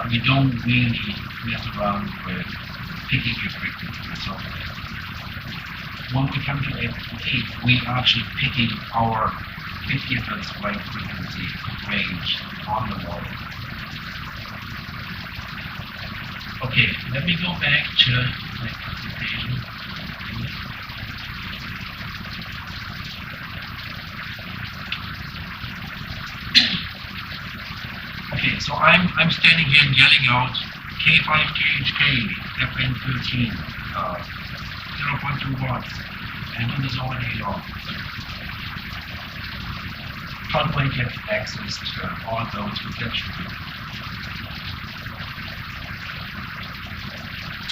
We don't really mess around with picking your frequency. So when we come to FT8, we are actually picking our 50 Hz wide frequency range on the wall. Okay, let me go back to my presentation. Okay, so I'm standing here and yelling out K5KHK, FN13, 0.2 watts, and in the zone day long. How do I get access to all those reflections?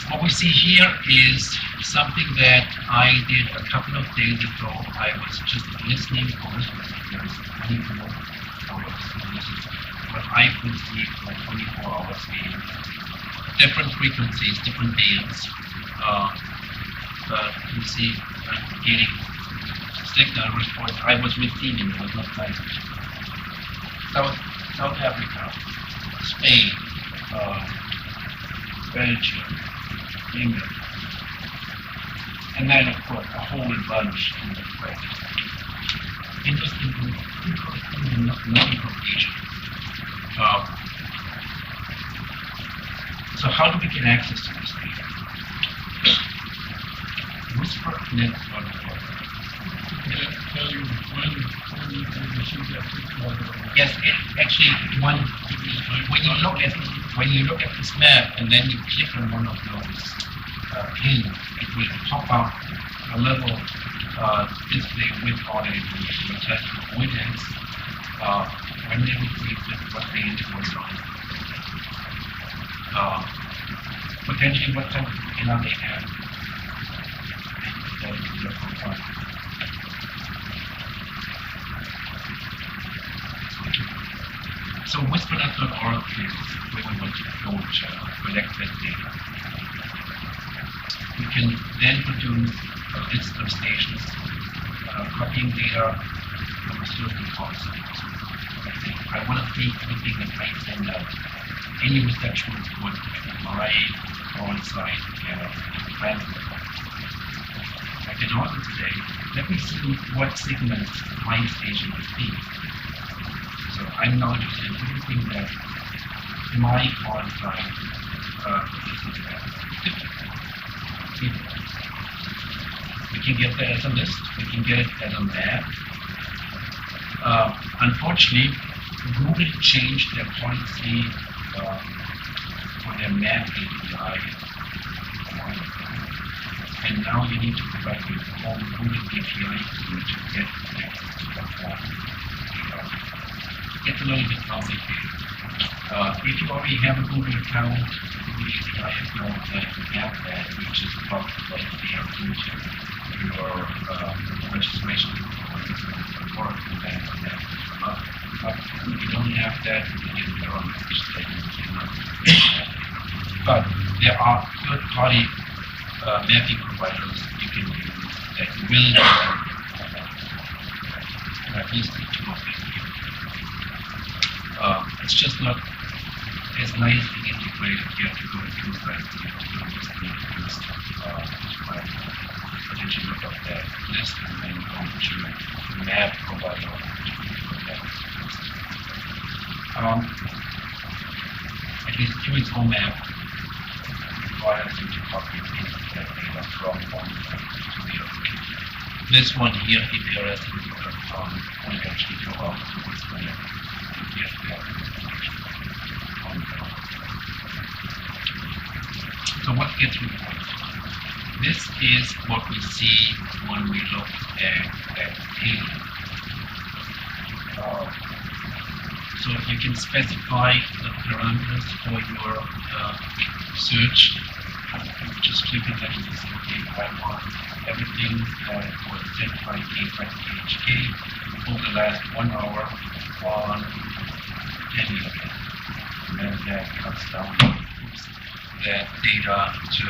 What we see here is something that I did a couple of days ago. I was just listening for signals. I need to know what I could see for 24 hours in different frequencies, different bands. But you see, I'm getting signal response. I was receiving, it was not like South Africa, Spain, Belgium, England, and then of course a whole bunch in the West. Interesting non-propagation. So how do we get access to this data? Whisper network. Yes, actually, when you look at this map and then you click on one of those pins, it will pop up a little display with all the information. It has coordinates, when they received it, what band it was on, potentially what type of antenna they have. So whisper.org is where we want to go to collect that data. We can then produce a list of stations copying data from a certain concept. I want to take everything that I send out. Any reception report my call site and transmit. I can also say, let me see what signals my station receives. So I'm now using everything that my call site we can get that as a list, we can get it as a map. Unfortunately, Google changed their policy for their map API. And now you need to provide your own Google API key to get access to that form. It's a little bit complicated. If you already have a Google account, Google API account, then you have that, which is probably right there into your registration or that. But if you don't have that, you can get your own registration. But there are third-party mapping providers you can use that will at least two of them. It's just not as nicely integrated. You have to go through that. Potentially look up that list and then go to map provider. At least doing home map requires you to copy and paste that data from one to the other. This one here, EPRS, will actually go out to this one. Yes, we have so what gets reported? This is what we see when we look at data. So you can specify the parameters for your search just click on that and you say, okay, I want everything that was set by KHK over the last 1 hour on 10 megabits. And then that cuts down that data to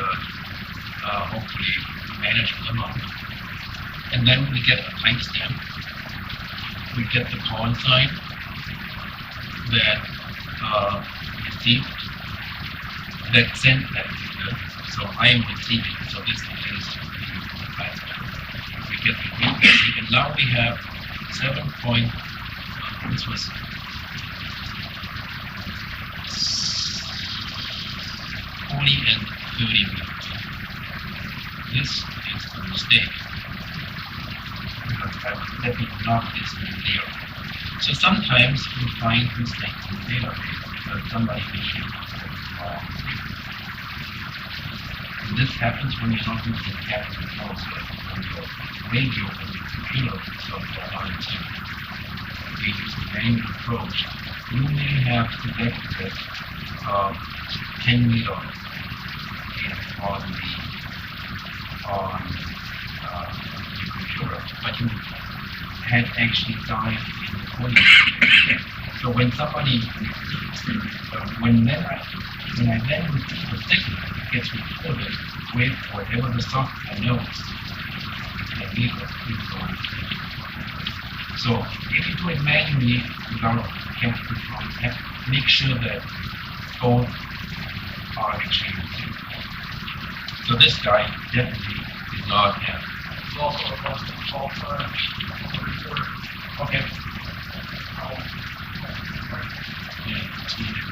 hopefully manageable amount. And then we get a timestamp. We get the call sign that received, that sent that signal. So I am receiving. So this is the timestamp. We get the frequency, and now we have 7 point. This was 40 and 30 meters. This is a mistake. Because I did not this in there. So sometimes you find mistakes in the database because somebody issued wrong. And this happens when you're not using cat control service on your radio and your computer software on it. You use the manual approach. You may have selected 10 meters on your computer, but you had actually died in the coding. So when somebody, when I then receive a signal, it gets recorded with whatever the software knows that meter is going to be. So if you do it manually without cat control, make sure that both are actually received. So this guy definitely did not have. It's also a custom software report. Okay. Yeah, it's needed.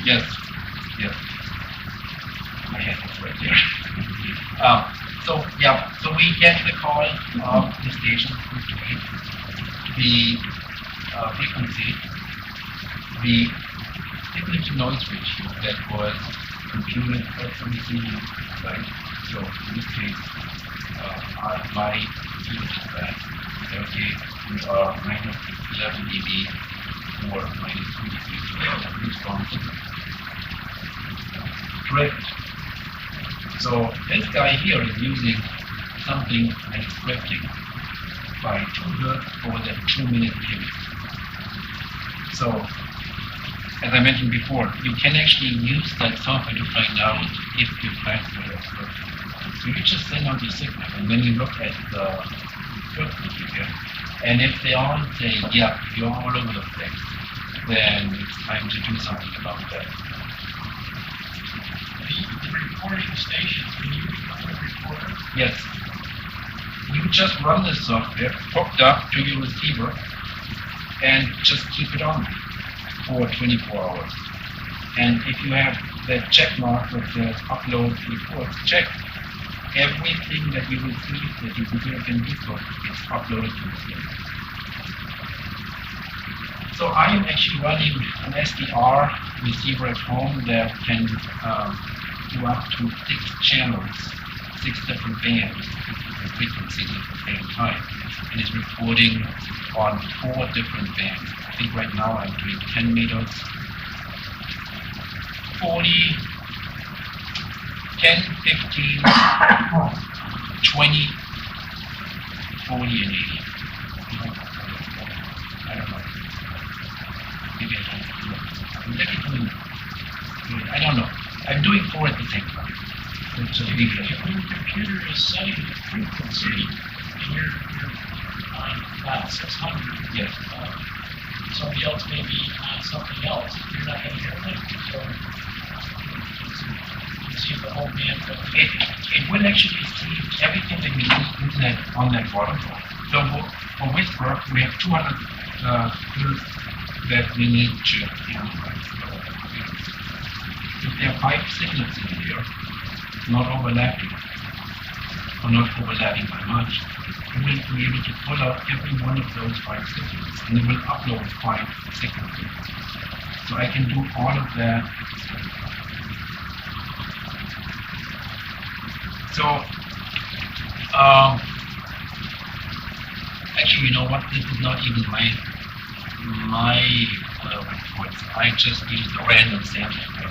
Yes. I have it right there. So we get the call of the station, the frequency, the signal to noise ratio that was computed at the receiving site. So in this case, my image that okay, we are minus 11 dB or minus 2 dB response. Correct. So this guy here is using something like scripting by 2 Hz over the 2-minute period. So, as I mentioned before, you can actually use that software to find out if your transmitter is working. So you just send out your signal, and then you look at the frequency here, and if they all say, yeah, you're all over the place, then it's time to do something about that. The recording station, can you become a recorder? Yes. You just run this software hooked up to your receiver and just keep it on for 24 hours. And if you have that check mark that says upload reports, check everything that you receive that you can decode is uploaded to the server. So I am actually running an SDR receiver at home that can do up to 6 channels, 6 different bands and frequencies at the same time. And it's recording on 4 different bands. I think right now I'm doing 10 meters, 40, 10, 15, 20, 40, and 80. I don't know. Maybe I don't know. I'm definitely doing, I don't know. I'm doing 4 at the same time. So If your computer is setting the frequency and you're on about 600, yes. somebody else may be on something else, you're not going to hear them. So you see the whole band. It will actually see everything that we use in that, on that waterfall. So for Whisper, we have 200 fields that we need to analyze. If there are 5 signals in here, not overlapping, or not overlapping by much, it will be able to pull out every one of those 5 signals, and it will upload 5 signals. So I can do all of that. So, actually, you know what? This is not even my reports. I just use the random sampling rate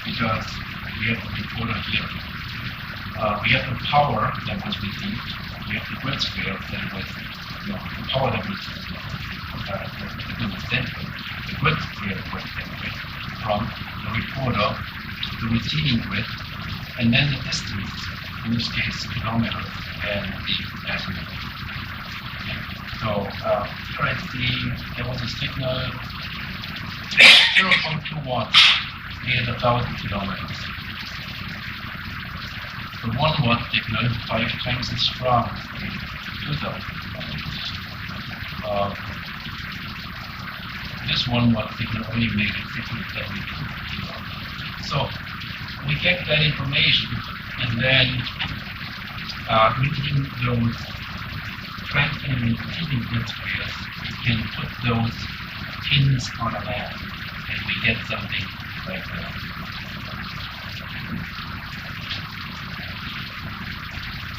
because we have the recorder here. We have the power that was received. We have the grid scale that was, the power that was sent. The grid scale was sent from the recorder to the receiving grid, and then the distance, in this case kilometers, and the azimuth. So here I see there was a signal 0.2 watts near the 1,000 kilometers. The 1 watt signal is 5 times as strong as the 2,000 kilometers. This 1 watt signal only made it 672 kilometers. So we get that information, and then within those transmitting and receiving grid scales, we can put those pins on a map, and we get something like that.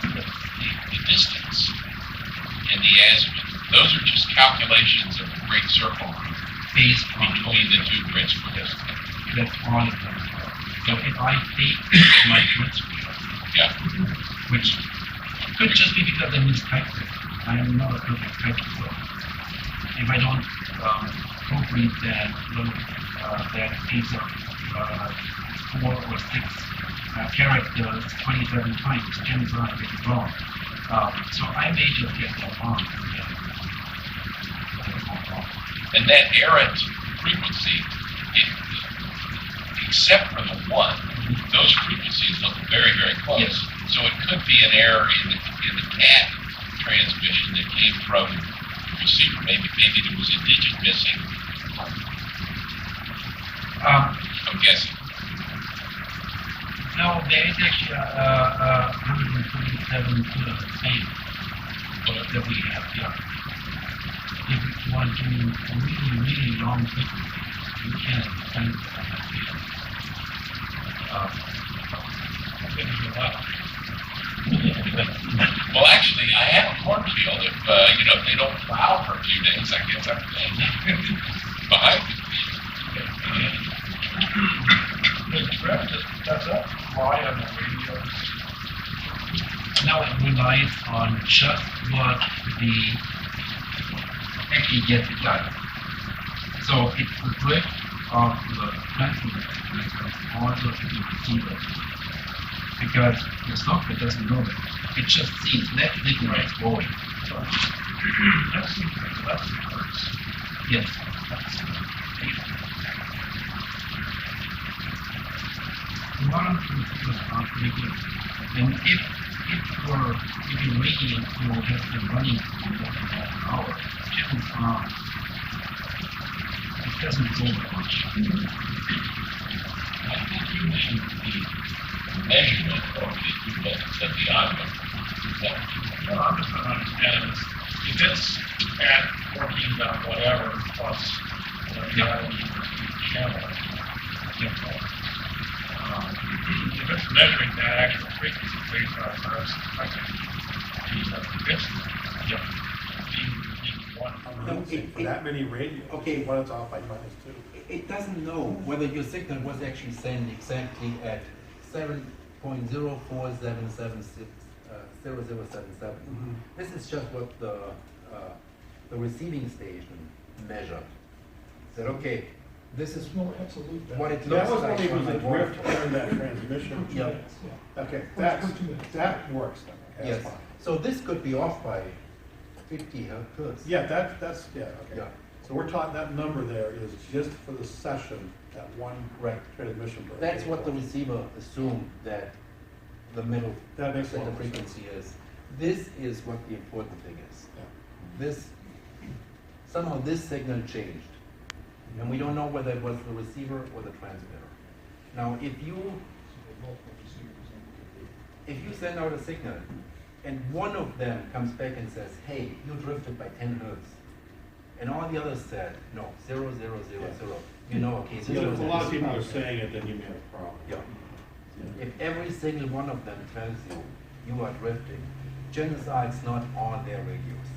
The distance and the azimuth, those are just calculations of the great circle Based on between the two grid squares. that's all of them. So if I take my grid scale, Yeah. which could just be because I mistyped it. I am not a perfect typer. If I don't proofread that little that piece of 4 or 6 characters 27 times, chances are I get it wrong. So I may just get that wrong. And that errant frequency, except for the one, those frequencies look very, very close. Yes. So it could be an error in the CAT transmission that came from the receiver. Maybe there was a digit missing. I'm guessing. No, there is actually 127 kilohertz that we have here. If you want to do really, really long frequencies, you can send that here. Well, actually, I have a cornfield. If they don't plow for a few days, I guess I'm behind. The trip just does that fly on the radio. Now it relies on just what the actually gets it done. So it's the drift of the transmitter and also the receiver. Because the software doesn't know that. It just sees that signal is going. That seems like less hertz. Yes. The modern computers are pretty good. And if you're waiting to have them running for more than half an hour, chances are it doesn't go that much. I think you mentioned the measurement of the equivalence of the envelope. Well, I'm just trying to understand is, if it's at 14 dot whatever plus gravity channel, if it's measuring that actual frequency based on hertz, I can For that many radios, Okay. when it's off by -2. It doesn't know whether your signal was actually sent exactly at 7.04776077. This is just what the receiving station measured. Said, okay, this is No, absolutely. what it That looks was like when it on was my a drift waterfall. during that transmission. Yeah. Okay, that works then, okay, Yes. that's fine. So this could be off by 50 hertz. Yeah, that's, yeah, okay. Yeah. So we're talking, that number there is just for the session, that one Right. transmission break. That's what the receiver assumed that the middle That makes a that lot the more sense. frequency is. This is what the important thing is. Yeah. Somehow this signal changed. And we don't know whether it was the receiver or the transmitter. Now, if you send out a signal and one of them comes back and says, hey, you drifted by 10 hertz, and all the others said, no, 0, 0, 0, 0, you know, okay, So 0, if a 0, lot of 0. people are saying it, then you may have a problem. Yeah. If every single one of them tells you you are drifting, chances are it's not on their radios.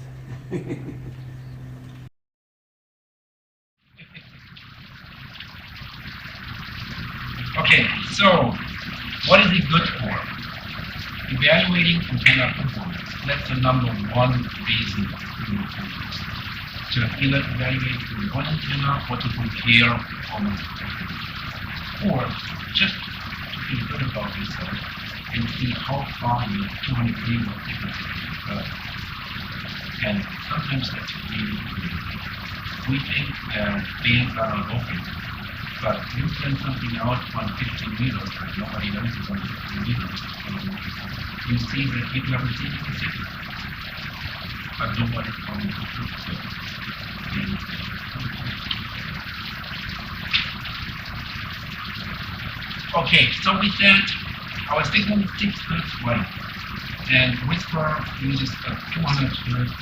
Okay, so what is it good for? Evaluating antenna performance. That's the number one reason to evaluate one antenna or to compare performance. Or just to feel good about yourself and see how far your 200 milliwatt signal. And sometimes that's really good. We think bands are open, but you send something out on 15 meters and nobody knows it's on 15 meters. You see that people are receiving the signal, but nobody's calling the truth. Okay, so with that, our signal is 6 hertz wide, and Whisper uses a 200 hertz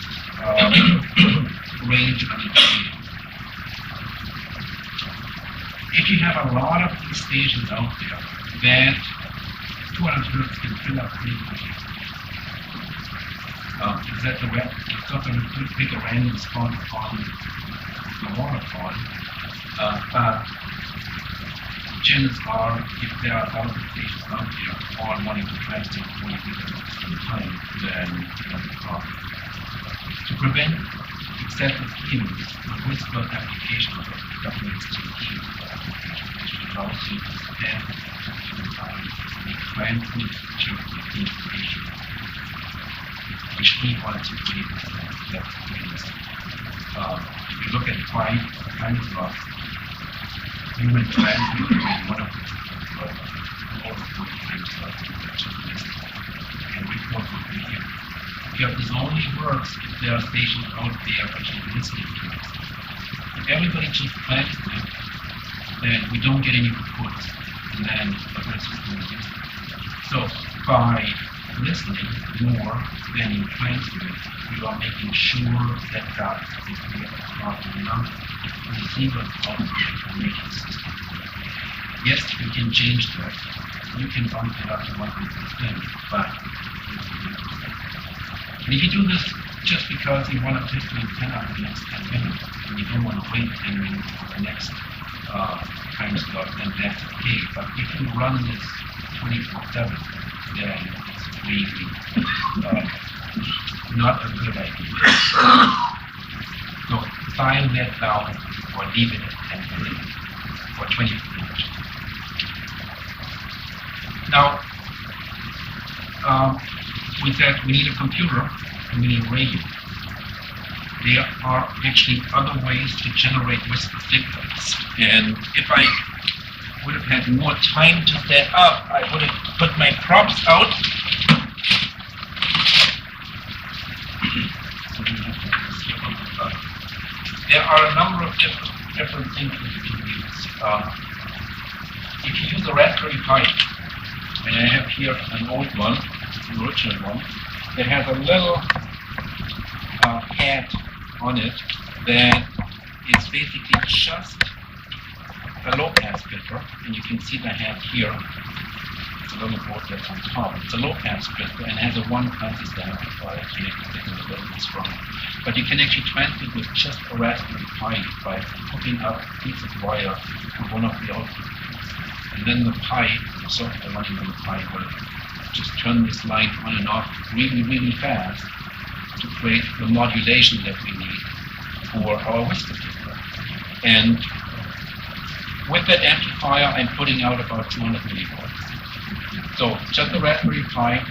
range on its radio. If you have a lot of these stations out there, then 200 hertz can fill up pretty quickly. Because that's it's not going to pick a random spot on the waterfall. But chances are, if there are other stations out there all wanting to transmit 40 meters at the time, then that's a problem. To prevent excessive use, the Whisper application of WSPR allows you to stand the transmit information, which we want to be that's means. If you look at 5 time slots, human transmit is one of the over 40 time slots and report will be here. Because this only works if there are stations out there which are listening to us. If everybody just plans it, then we don't get any reports, and then the whole system is useless. So by listening more than you transmit, you are making sure that that is proper enough to receive an information system. Yes, you can change that. You can bump it up to 100%, but and if you do this just because you want to test the antenna for the next 10 minutes, and you don't want to wait 10 minutes for the next time slot, then that's okay. But if you run this 24/7, then it's really not a good idea. So file that down or leave it at 10 minutes or 20 minutes. Now, with that, we need a computer and we need a radio. There are actually other ways to generate Whisper signals. And if I would have had more time to set up, I would have put my props out. There are a number of different things that you can use. If you use a Raspberry Pi, and I have here an old one, an original one, that has a little hat on it that is basically just a low-pass filter, and you can see the hat here. It's a little board that's on top. It's a low-pass filter and has a 1 transistor amplifier to make the signal a little bit stronger. But you can actually transmit with just a Raspberry Pi by hooking up a piece of wire to one of the outputs. And then the Pi, the software running on the Pi, will just turn this line on and off really, really fast to create the modulation that we need for our Whisper signal. And with that amplifier, I'm putting out about 200 millivolts. So just a Raspberry Pi,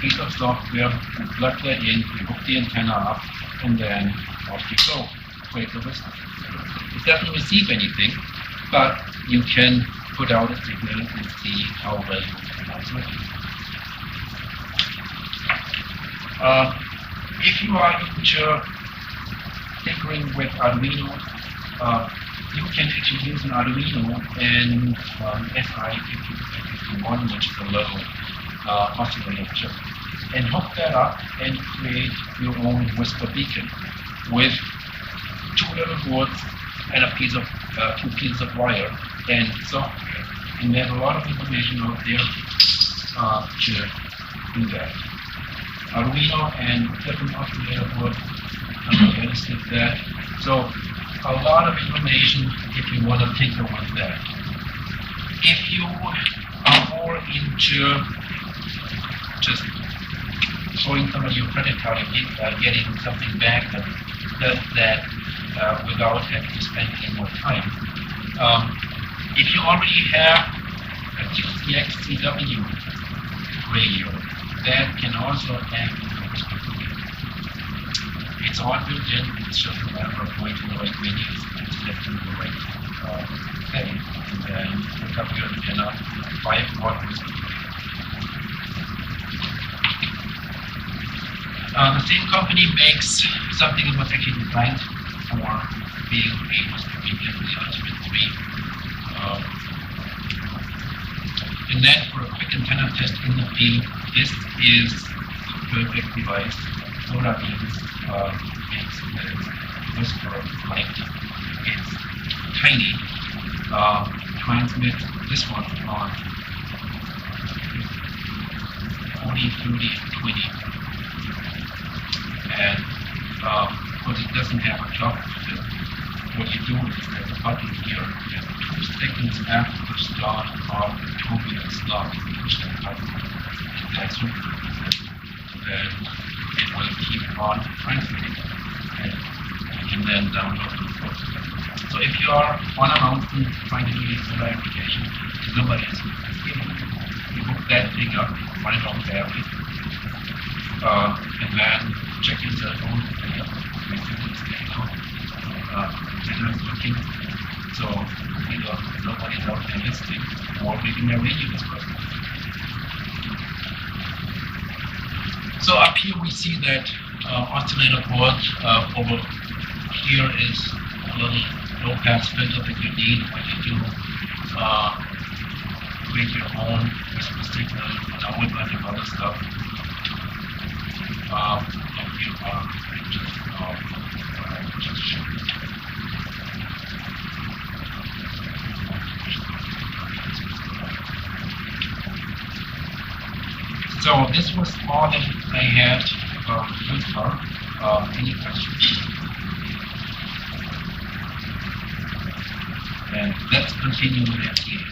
piece of software, you plug that in, you hook the antenna up, and then off you go. Create the Whisper signal. It doesn't receive anything, but you can put out a signal and see how well you can transmit it. If you are into tinkering with Arduino, you can actually use an Arduino and SI51, which is a little oscillator chip, and hook that up and create your own Whisper beacon with 2 little boards and a piece of 2 pieces of wire and software. And there's a lot of information out there to do that. Arduino and different oscillator boards illustrate that. So a lot of information if you want to tinker with that. If you are more into just showing somebody your credit card and getting something back that without having to spend any more time. If you already have a QCX CW radio, that can also act as a whisper cookie. It's all built in, it's just a matter of going to the right menus and selecting the right setting, and then look up your antenna, 5-watt whisper cookie. The same company makes something that was actually designed for being a whisper cookie, the Ultimate 3. And then for a quick antenna test in the field, this is the perfect device. Solar beams makes the whisper light. It's tiny. Transmits this one on 40, 30, and 20. And because it doesn't have a top, what you do is there's a button here, and 2 seconds after the start of the 2-minute slot, you push that button, and that's it. Then it will keep on transmitting, and you can then download the report. So if you are on a mountain trying to do your solar application, nobody is giving you hook that thing up, run it on battery, and then check your cell phone, and it's working. So either nobody's out there listening, or maybe their radio is working. So up here we see that oscillator board. Over here is a little low-pass filter that you need when you do create your own whisper signal and a whole bunch of other stuff. Up here are just show you. So this was all that I had so far. Any questions? And let's continue with FT8.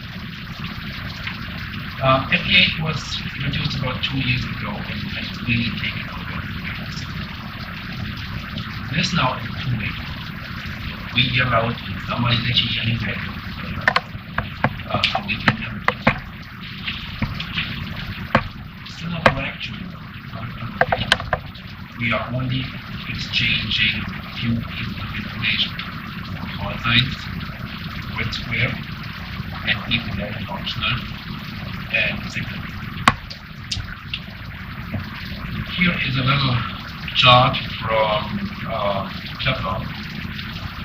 FT8 was introduced about 2 years ago and has really taken over. This now is 2-way. We yell out, somebody's actually yelling back. We can never do that. Still not actually. We are only exchanging a few pieces of information. Call signs, word square, and even that is optional, and signal. Here is a little chart from Klepper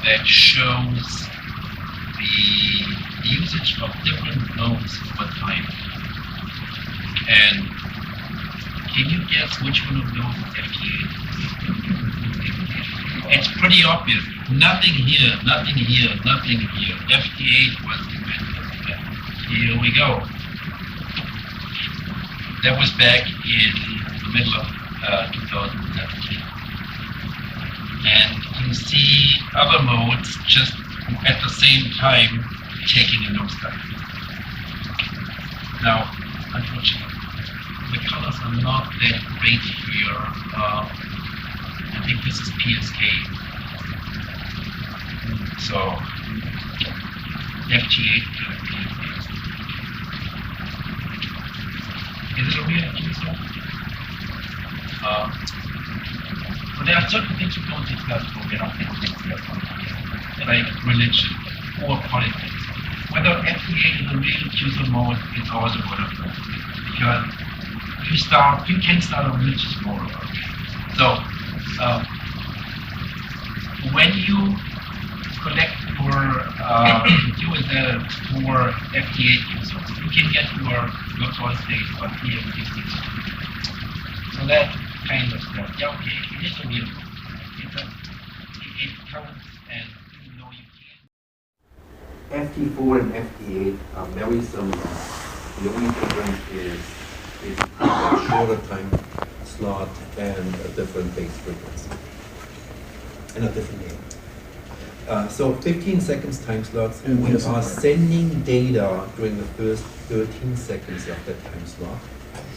that shows the usage of different nodes over time. And can you guess which one of those is FT8? It's pretty obvious. Nothing here, nothing here, nothing here. FT8 was invented. Here we go. That was back in the middle of 2017. And you see other modes just at the same time taking a nosedive. Now, unfortunately, the colors are not that great here. I think this is PSK. So, FT8 is it a real user? But there are certain things we don't discuss when we don't discuss, like religion or politics. Whether FT8 is a real user mode is always a wonderful, because you can start a religious mode. So when you collect for USL for FT8 users, you can get your source state on PFT6. So that kind of stuff. Yeah, okay, it is a real mode. It counts, and even though you can't. FT4 and FT8 are very similar. The only difference is a shorter time slot and a different base frequency and a different name. So 15 seconds time slots, And we yes, are sir. sending data during the first 13 seconds of that time slot,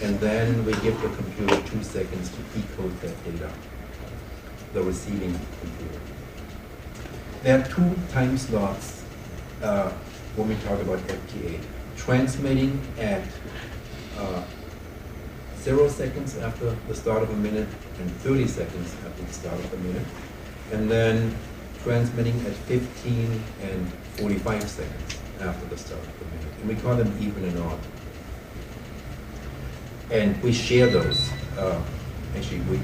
and then we give the computer 2 seconds to decode that data, the receiving computer. There are 2 time slots when we talk about FT8. Transmitting at 0 seconds after the start of a minute and 30 seconds after the start of a minute, and then transmitting at 15 and 45 seconds after the start of the minute. And we call them even and odd. And we share those. Actually, we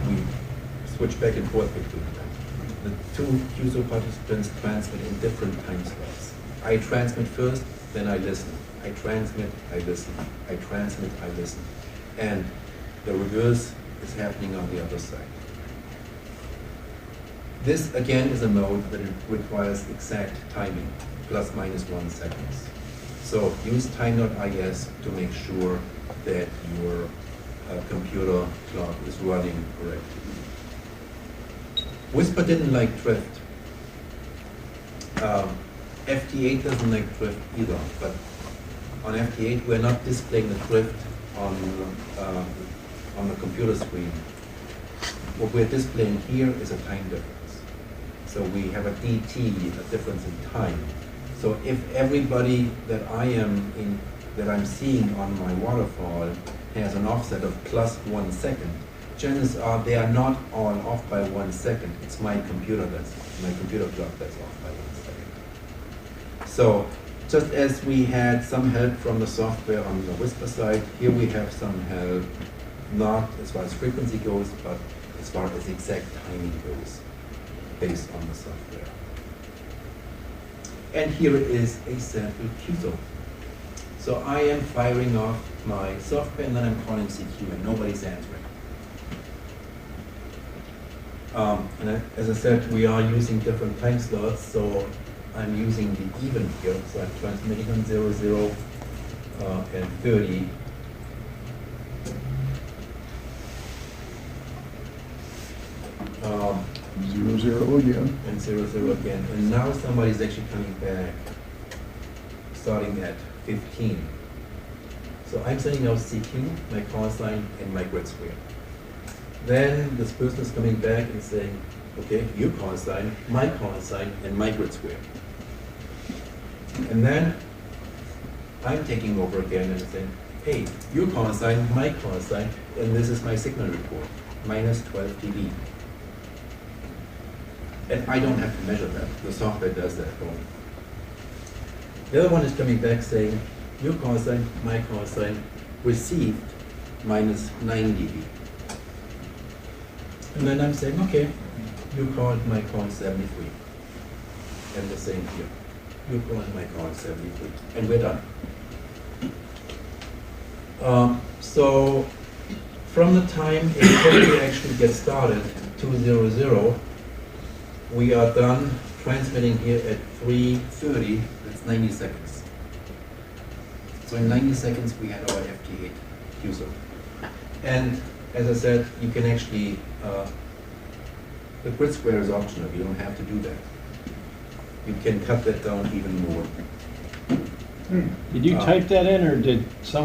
switch back and forth between them. The 2 QSO participants transmit in different time slots. I transmit first, then I listen. I transmit, I listen. I transmit, I listen. And the reverse is happening on the other side. This again is a mode that it requires exact timing, plus minus 1 seconds. So use time.is to make sure that your computer clock is running correctly. WSPR didn't like drift. FT8 doesn't like drift either, but on FT8 we're not displaying the drift on the computer screen. What we're displaying here is a time difference. So we have a DT, a difference in time. So if everybody that I'm seeing on my waterfall has an offset of plus 1 second, chances are they are not all off by 1 second. It's my computer clock that's off by 1 second. So just as we had some help from the software on the WSPR side, here we have some help, not as far as frequency goes, but as far as exact timing goes, based on the software. And here is a sample QSO. So I am firing off my software and then I'm calling CQ and nobody's answering. As I said, we are using different time slots, so I'm using the even here. So I'm transmitting on 00, and 30. Zero, zero again. And 00 again. And now somebody's actually coming back, starting at 15. So I'm sending out CQ, my call sign, and my grid square. Then this person is coming back and saying, okay, your call sign, my call sign, and my grid square. And then I'm taking over again and saying, hey, your call sign, my call sign, and this is my signal report, minus 12 dB. And I don't have to measure that. The software does that for me. The other one is coming back saying, your call sign, my call sign, received minus 9 dB. And then I'm saying, okay, you called my call 73. And the same here. You called my call 73. And we're done. So from the time it actually gets started, 200, we are done transmitting here at 3:30. That's 90 seconds. So in 90 seconds, we had our FT8 QSO. And as I said, you can actually, the grid square is optional. You don't have to do that. You can cut that down even more. Did you type that in, or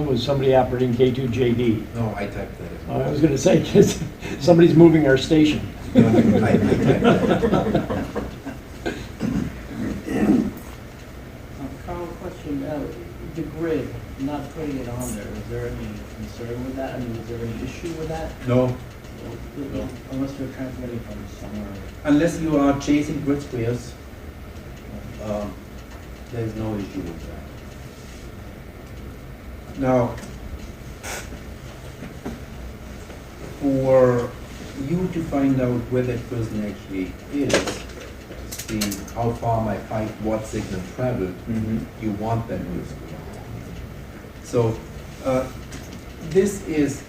was somebody operating K2JD? No, I typed that in. Oh, I was going to say, 'cause somebody's moving our station. No, I typed that. Carl, question, the grid, not putting it on there, is there any concern with that? I mean, is there any issue with that? No, Unless they're transmitting from somewhere. unless you are chasing grid squares, there's no issue with that. Now, for you to find out where that person actually is, to see how far my 5-watt signal traveled, you want that grid square. So, this is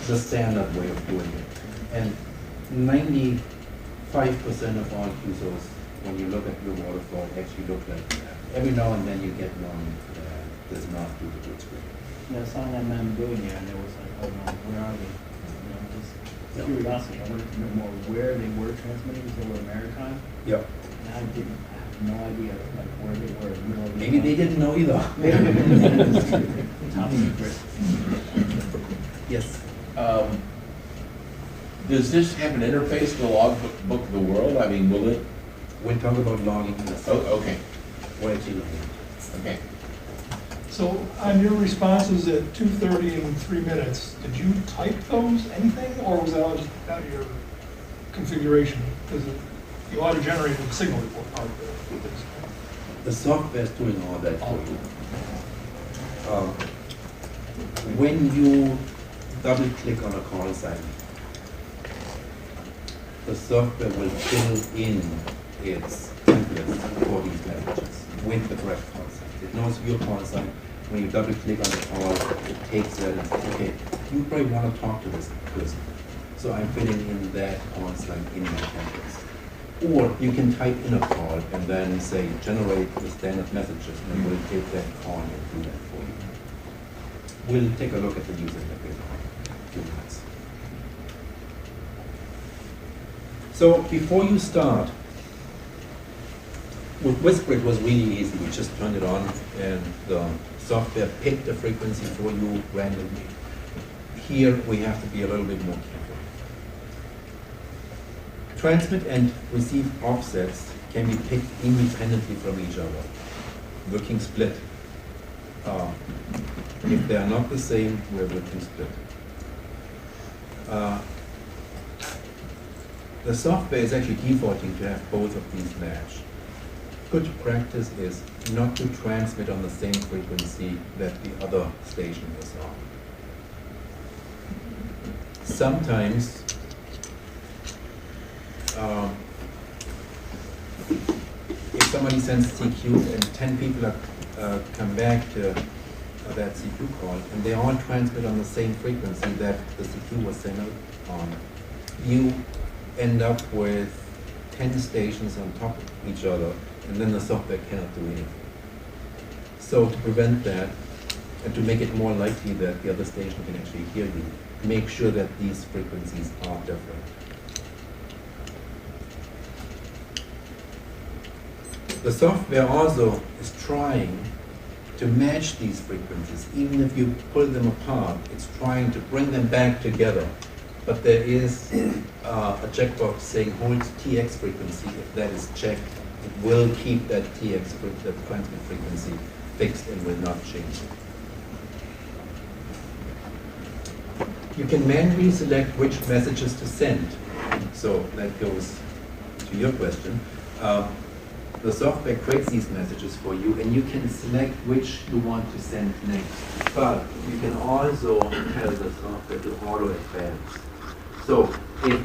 the standard way of doing it. And 95% of all QSOs, when you look at your waterfall, actually look like that. Every now and then you get one that does not do the grid square. Yeah, I saw that man doing it, and it was like, oh no, where are they? You know, just curiosity. I wanted to know more where they were transmitting, if they were maritime. Yep. And I didn't have no idea like where they were in the middle of the. Maybe they didn't know either. Top secret. Yes. Does this have an interface to the logbook of the world? I mean, will it? We'll talk about logging in a Oh, second. okay, What actually, okay. So on your responses at 2:30 and 3 minutes, did you type those, anything, or was that all just out of your configuration? Because you auto-generated the signal report part of it. the software is doing all that for you. When you double click on a call sign, the software will fill in its templates for these messages with the correct call sign. It knows your call sign. When you double click on the call, it takes that and says, okay, you probably want to talk to this person. So I'm filling in that call sign in my templates. Or you can type in a call and then say, generate the standard messages, and we'll take that call and do that for you. We'll take a look at the user interface in a few minutes. So before you start, with Whisper it was really easy. We just turned it on and the software picked a frequency for you randomly. Here we have to be a little bit more careful. Transmit and receive offsets can be picked independently from each other, working split. If they are not the same, we're working split. The software is actually defaulting to have both of these match. Good practice is not to transmit on the same frequency that the other station is on. Sometimes if somebody sends CQ and 10 people come back to that CQ call and they all transmit on the same frequency that the CQ was sent out on, you end up with 10 stations on top of each other, and then the software cannot do anything. So to prevent that, and to make it more likely that the other station can actually hear you, make sure that these frequencies are different. The software also is trying to match these frequencies. Even if you pull them apart, it's trying to bring them back together. But there is a checkbox saying hold TX frequency. If that is checked, it will keep that TX, the transmit frequency, fixed and will not change it. You can manually select which messages to send. So that goes to your question. The software creates these messages for you, and you can select which you want to send next. But you can also tell the software to auto advance. So if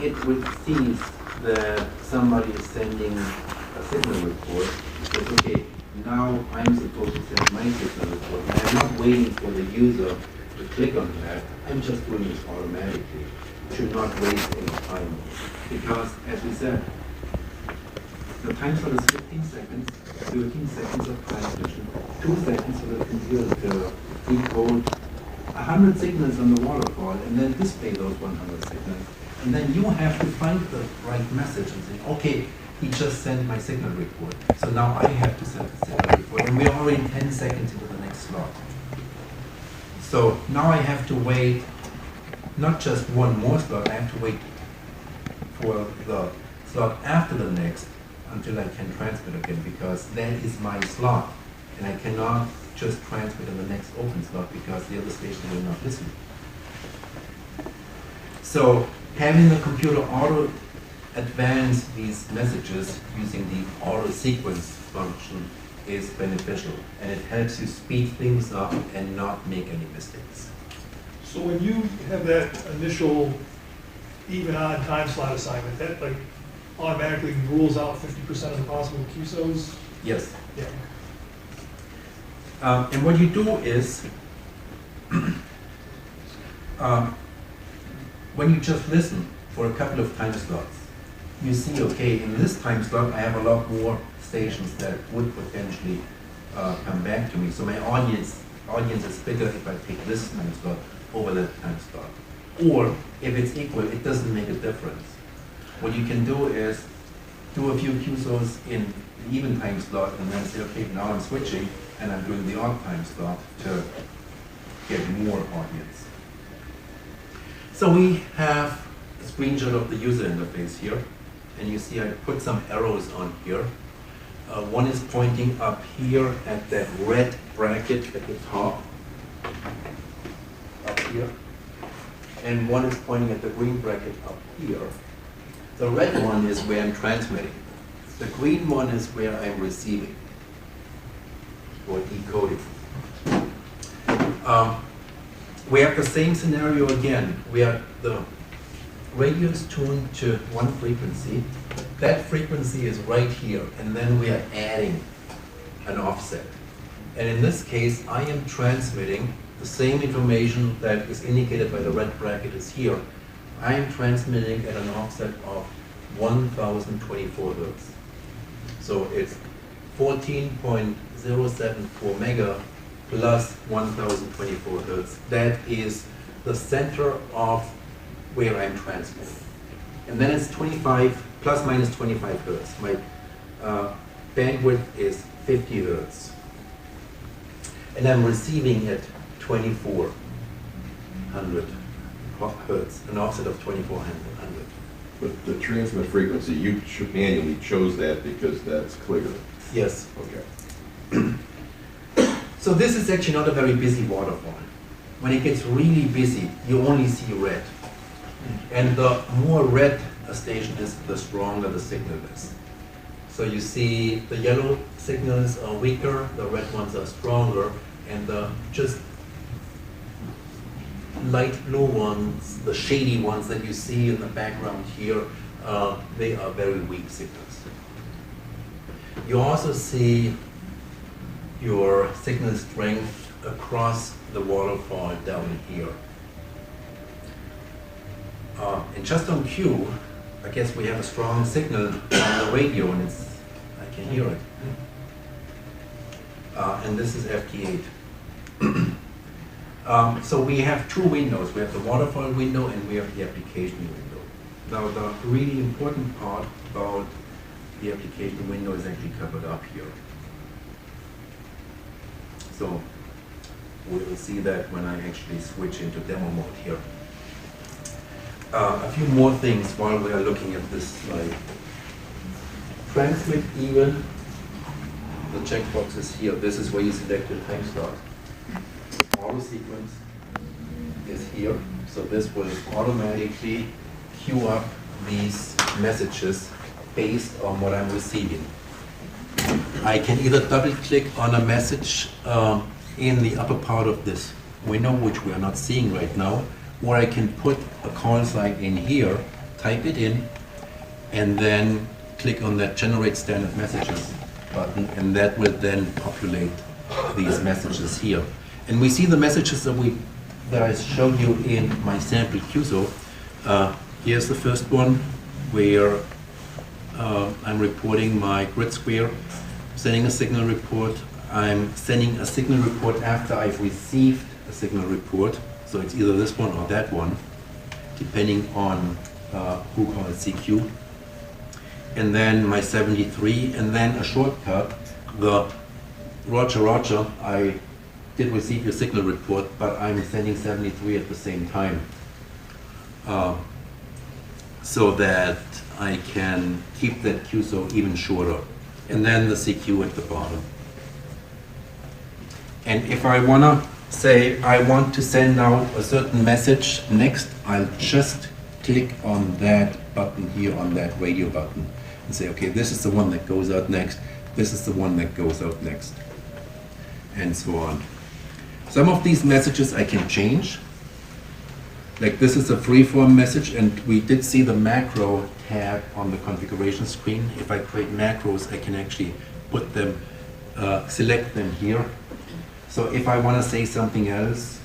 it would see that somebody is sending a signal report, it says, okay, now I'm supposed to send my signal report. And I'm not waiting for the user to click on that. I'm just doing this automatically. You should not waste any time. Because, as we said, the time slot is 15 seconds, 13 seconds of transmission, 2 seconds for the computer to decode 100 signals on the waterfall and then display those 100 signals. And then you have to find the right message and say, okay, he just sent my signal report. So now I have to send the signal report. And we're already 10 seconds into the next slot. So now I have to wait not just one more slot, I have to wait for the slot after the next until I can transmit again, because that is my slot. And I cannot just transmit in the next open slot because the other station will not listen. So having the computer auto advance these messages using the auto sequence function is beneficial, and it helps you speed things up and not make any mistakes. So when you have that initial even odd time slot assignment, that like automatically rules out 50% of the possible QSOs? Yes. Yeah. And what you do is, when you just listen for a couple of time slots, you see, okay, in this time slot I have a lot more stations that would potentially come back to me. So my audience is bigger if I pick this time slot over that time slot. Or if it's equal, it doesn't make a difference. What you can do is do a few QSOs in the even time slot, and then say, okay, now I'm switching, and I'm doing the odd time slot to get more audience. So we have a screenshot of the user interface here, and you see I put some arrows on here. One is pointing up here at that red bracket at the top, up here, and one is pointing at the green bracket up here. The red one is where I'm transmitting. The green one is where I'm receiving or decoding. We have the same scenario again, where the radio is tuned to one frequency. That frequency is right here, and then we are adding an offset. And in this case, I am transmitting the same information that is indicated by the red bracket is here. I am transmitting at an offset of 1024 Hertz. So it's 14.074 mega plus 1024 Hertz. That is the center of where I'm transmitting. And then it's 25, plus minus 25 Hertz. My bandwidth is 50 Hertz. And I'm receiving at 2400 Hertz, an offset of 2400. But the transmit frequency, you manually chose that because that's clear. Yes. Okay. So this is actually not a very busy waterfall. When it gets really busy, you only see red. And the more red a station is, the stronger the signal is. So you see the yellow signals are weaker, the red ones are stronger, and the just light blue ones, the shady ones that you see in the background here, they are very weak signals. You also see your signal strength across the waterfall down here. And just on cue, I guess we have a strong signal on the radio, and I can hear it. And this is FT8. So we have two windows. We have the waterfall window and we have the application window. Now the really important part about the application window is actually covered up here. So we will see that when I actually switch into demo mode here. A few more things while we are looking at this slide. Transmit even, the checkbox is here. This is where you select your time slot. Auto sequence is here, so this will automatically queue up these messages based on what I'm receiving. I can either double click on a message in the upper part of this window, which we are not seeing right now, or I can put a call sign in here, type it in, and then click on that generate standard messages button, and that will then populate these messages here. And we see the messages that I showed you in my sample QSO. Here's the first one where I'm reporting my grid square, sending a signal report. I'm sending a signal report after I've received a signal report. So it's either this one or that one, depending on who calls CQ. And then my 73, and then a shortcut, the Roger, I did receive your signal report, but I'm sending 73 at the same time, so that I can keep that QSO even shorter. And then the CQ at the bottom. And if I wanna say I want to send out a certain message next, I'll just click on that button here, on that radio button, and say, okay, this is the one that goes out next, this is the one that goes out next, and so on. Some of these messages I can change. Like this is a freeform message, and we did see the macro tab on the configuration screen. If I create macros, I can actually put them, select them here. So if I want to say something else,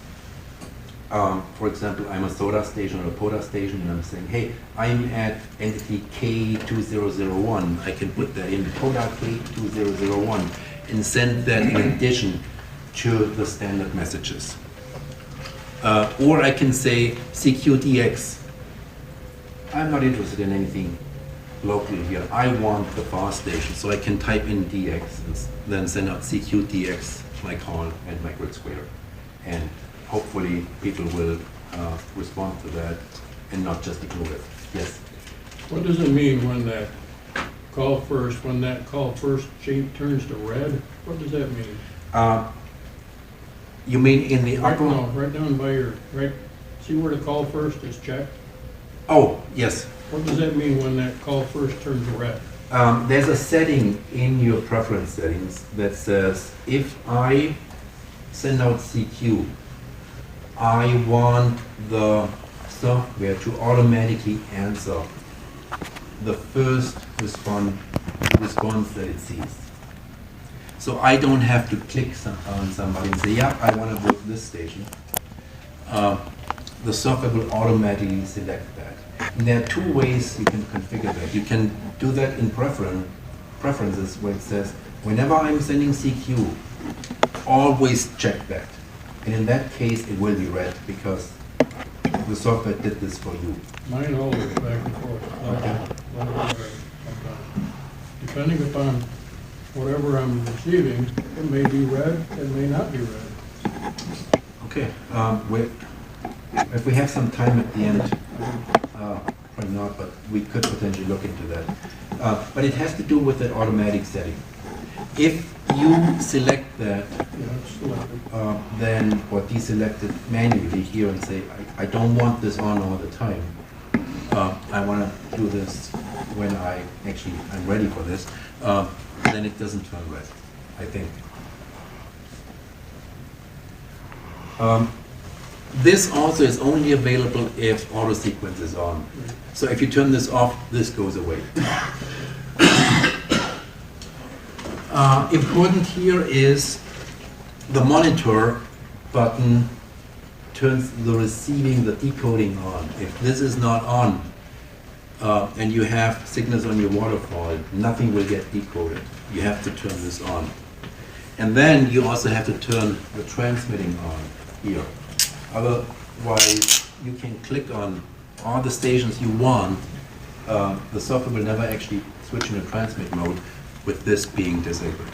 for example, I'm a SODA station or a PODA station, and I'm saying, hey, I'm at entity K2001. I can put that in PODA K2001 and send that in addition to the standard messages. Or I can say CQDX. I'm not interested in anything locally here, I want the fast station, so I can type in DX and then send out CQ DX, my call and my grid square. And hopefully people will respond to that and not just ignore it. Yes? What does it mean when that call first turns to red? What does that mean? You mean in the Right, upper? no, right down by your, right, see where the call first is checked? Oh, yes. What does that mean when that call first turns red? There's a setting in your preference settings that says if I send out CQ, I want the software to automatically answer the first response that it sees. So I don't have to click on somebody and say, yeah, I want to book this station. The software will automatically select that. And there are two ways you can configure that. You can do that in preferences where it says, whenever I'm sending CQ, always check that. And in that case, it will be red because the software did this for you. Mine always back and forth. Depending upon whatever I'm receiving, it may be red, it may not be red. Okay, if we have some time at the end, probably not, but we could potentially look into that. But it has to do with that automatic setting. If you select that, then, or deselect it manually here and say, I don't want this on all the time. I want to do this when I'm ready for this, then it doesn't turn red, I think. This also is only available if auto sequence is on. So if you turn this off, this goes away. Important here is the monitor button turns the receiving, the decoding on. If this is not on, and you have signals on your waterfall, nothing will get decoded. You have to turn this on. And then you also have to turn the transmitting on here. Otherwise, you can click on all the stations you want. The software will never actually switch into transmit mode with this being disabled.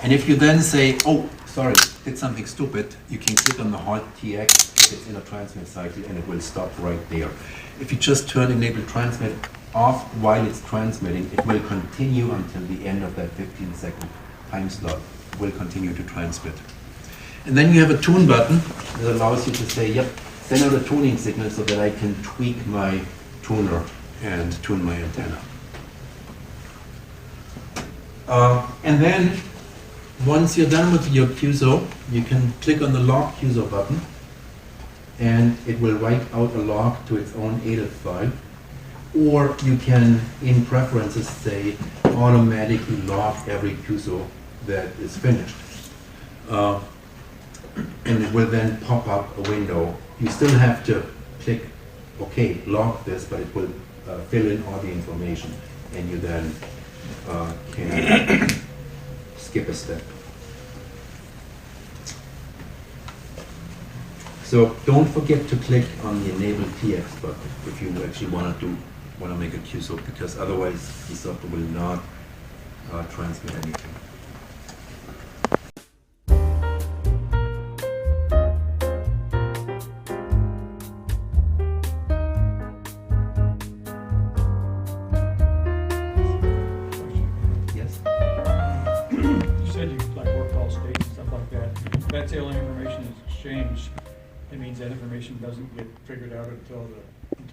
And if you then say, oh, sorry, did something stupid, you can click on the hot TX if it's in a transmit cycle and it will stop right there. If you just turn enable transmit off while it's transmitting, it will continue until the end of that 15-second time slot. It will continue to transmit. And then you have a tune button that allows you to say, yep, send out a tuning signal so that I can tweak my tuner and tune my antenna. And then, once you're done with your QSO, you can click on the log QSO button, and it will write out a log to its own ADIF file. Or you can, in preferences, say automatically log every QSO that is finished. And it will then pop up a window. You still have to click OK, log this, but it will fill in all the information, and you then can skip a step. So don't forget to click on the enable TX button if you actually want to make a QSO, because otherwise the software will not transmit anything. That's the only information that's exchanged. It means that information doesn't get figured out until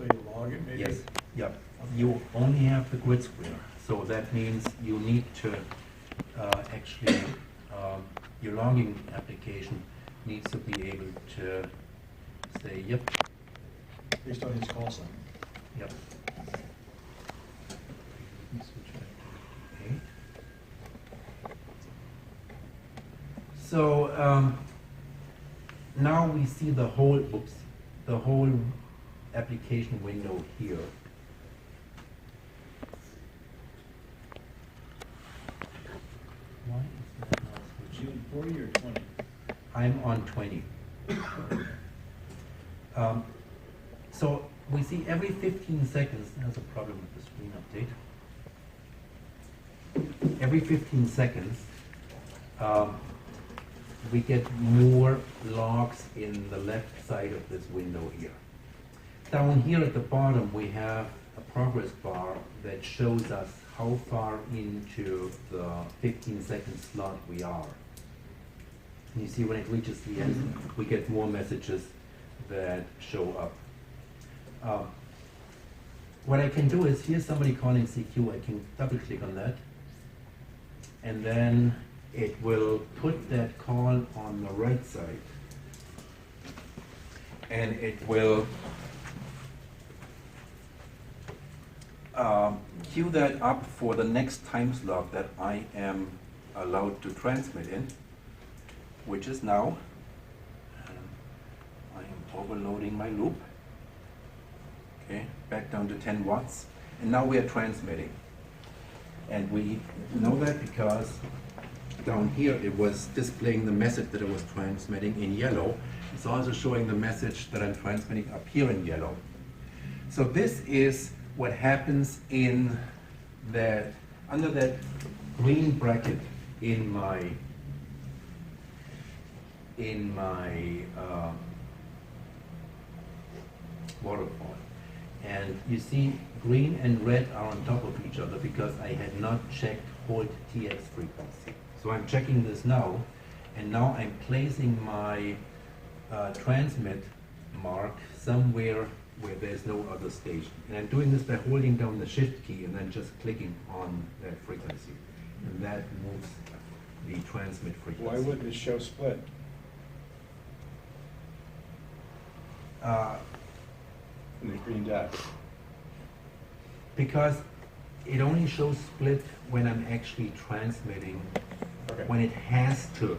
you log it, maybe? Yes. Yep. You only have the grid square, so that means you need to actually your logging application needs to be able to say yep. Based on his call sign. Yep. Let's switch back to 8. So now we see the whole application window here. Why is that not switching? 40 or 20? I'm on 20. So we see every 15 seconds, there's a problem with the screen update. Every 15 seconds, we get more logs in the left side of this window here. Down here at the bottom, we have a progress bar that shows us how far into the 15-second slot we are. And you see when it reaches the end, we get more messages that show up. What I can do is, here's somebody calling CQ, I can double click on that, and then it will put that call on the right side, and it will queue that up for the next time slot that I am allowed to transmit in, which is now. I am overloading my loop. Okay, back down to 10 watts. And now we are transmitting. And we know that because down here it was displaying the message that I was transmitting in yellow. It's also showing the message that I'm transmitting up here in yellow. So this is what happens in that, under that green bracket in my waterfall. And you see green and red are on top of each other because I had not checked hold TX frequency. So I'm checking this now, and now I'm placing my transmit mark somewhere where there's no other station. And I'm doing this by holding down the shift key and then just clicking on that frequency. And that moves the transmit frequency. Why wouldn't it show split? In the green dot. Because it only shows split when I'm actually transmitting, when it has to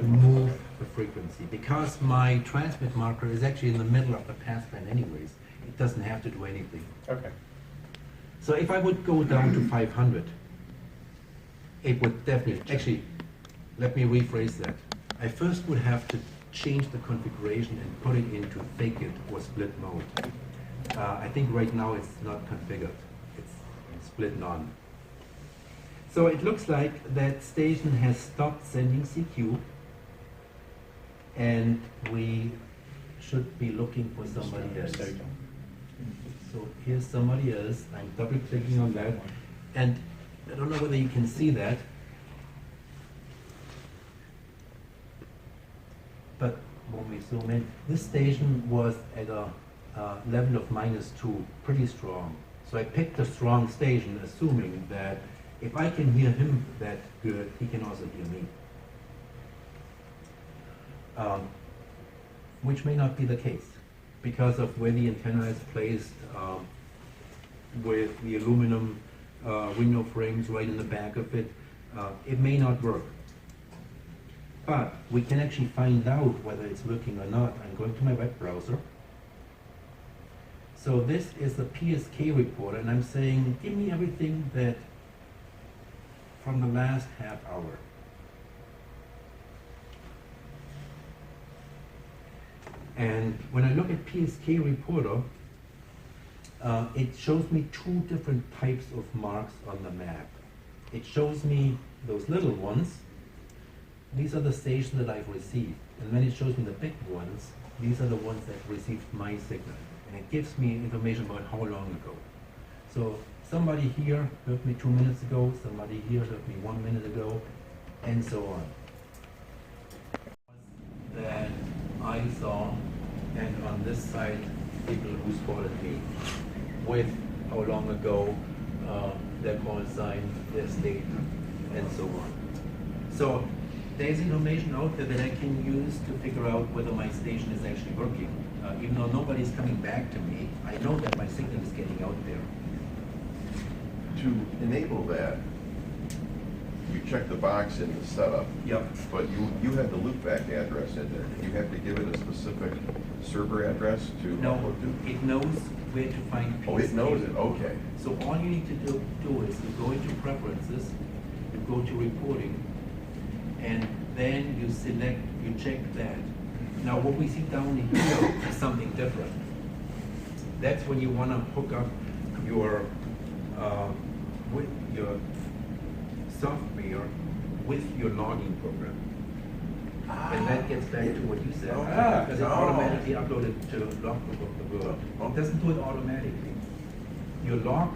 move the frequency. Because my transmit marker is actually in the middle of the passband anyways, it doesn't have to do anything. Okay. So if I would go down to 500, it would definitely, actually, let me rephrase that. I first would have to change the configuration and put it into fake it or split mode. I think right now it's not configured. It's split none. So it looks like that station has stopped sending CQ, and we should be looking for somebody else. So here's somebody else. I'm double clicking on that, and I don't know whether you can see that, but when we zoom in, this station was at a level of -2, pretty strong. So I picked a strong station, assuming that if I can hear him that good, he can also hear me. Which may not be the case, because of where the antenna is placed, with the aluminum window frames right in the back of it. It may not work. But we can actually find out whether it's working or not. I'm going to my web browser. So this is the PSK report, and I'm saying, give me everything that from the last half hour. And when I look at PSK Reporter, it shows me two different types of marks on the map. It shows me those little ones. These are the stations that I've received. And then it shows me the big ones. These are the ones that received my signal. And it gives me information about how long ago. So somebody here heard me 2 minutes ago, somebody here heard me 1 minute ago, and so on. That I saw, and on this side, people who spotted me with how long ago, their call sign, their state, and so on. So there's information out there that I can use to figure out whether my station is actually working. Even though nobody's coming back to me, I know that my signal is getting out there. To enable that, you check the box in the setup. Yep. But you have the loopback address in there. You have to give it a specific server address to upload to? It knows where to find PSK. Oh, it knows it, okay. So all you need to do is you go into preferences, you go to reporting, and then you select, you check that. Now what we see down here is something different. That's when you want to hook up your with your software with your logging program. And that gets back to what you said. Because it automatically uploaded to Logbook of the World. It doesn't do it automatically. Your log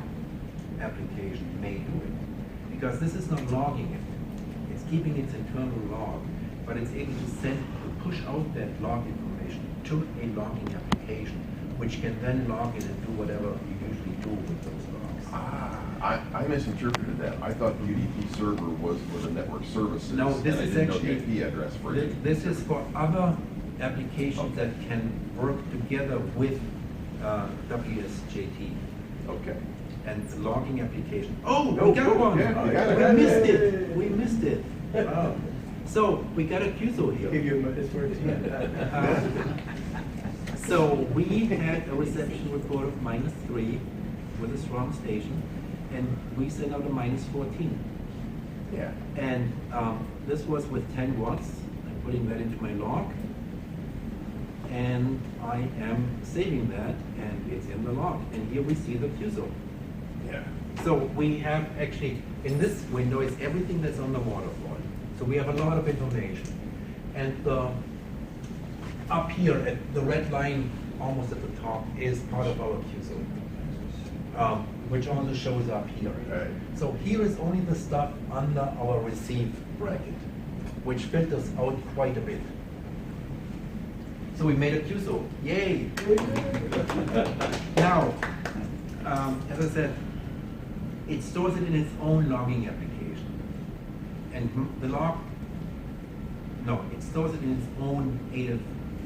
application may do it. Because this is not logging it. It's keeping its internal log, but it's able to push out that log information to a logging application, which can then log it and do whatever you usually do with those logs. I misinterpreted that. I thought the UDP server was for the network services. No, this and I is didn't know actually the IP address for it. This is for other applications that can work together with WSJT. Okay. And the logging application. Oh, No, we got one. yeah, you got it. We missed it. We missed it. So we got a QSO here. Give you a minute for it. So we had a reception report of -3 with a strong station, and we sent out a -14. Yeah. And this was with 10 watts. I'm putting that into my log. And I am saving that, and it's in the log. And here we see the QSO. Yeah. So we have actually, in this window, is everything that's on the waterfall. So we have a lot of information. And up here, at the red line, almost at the top, is part of our QSO, which also shows up here. Right. So here is only the stuff under our receive bracket, which filters out quite a bit. So we made a QSO. Yay! Now, as I said, it stores it in its own logging application. And the log, no, it stores it in its own ADIF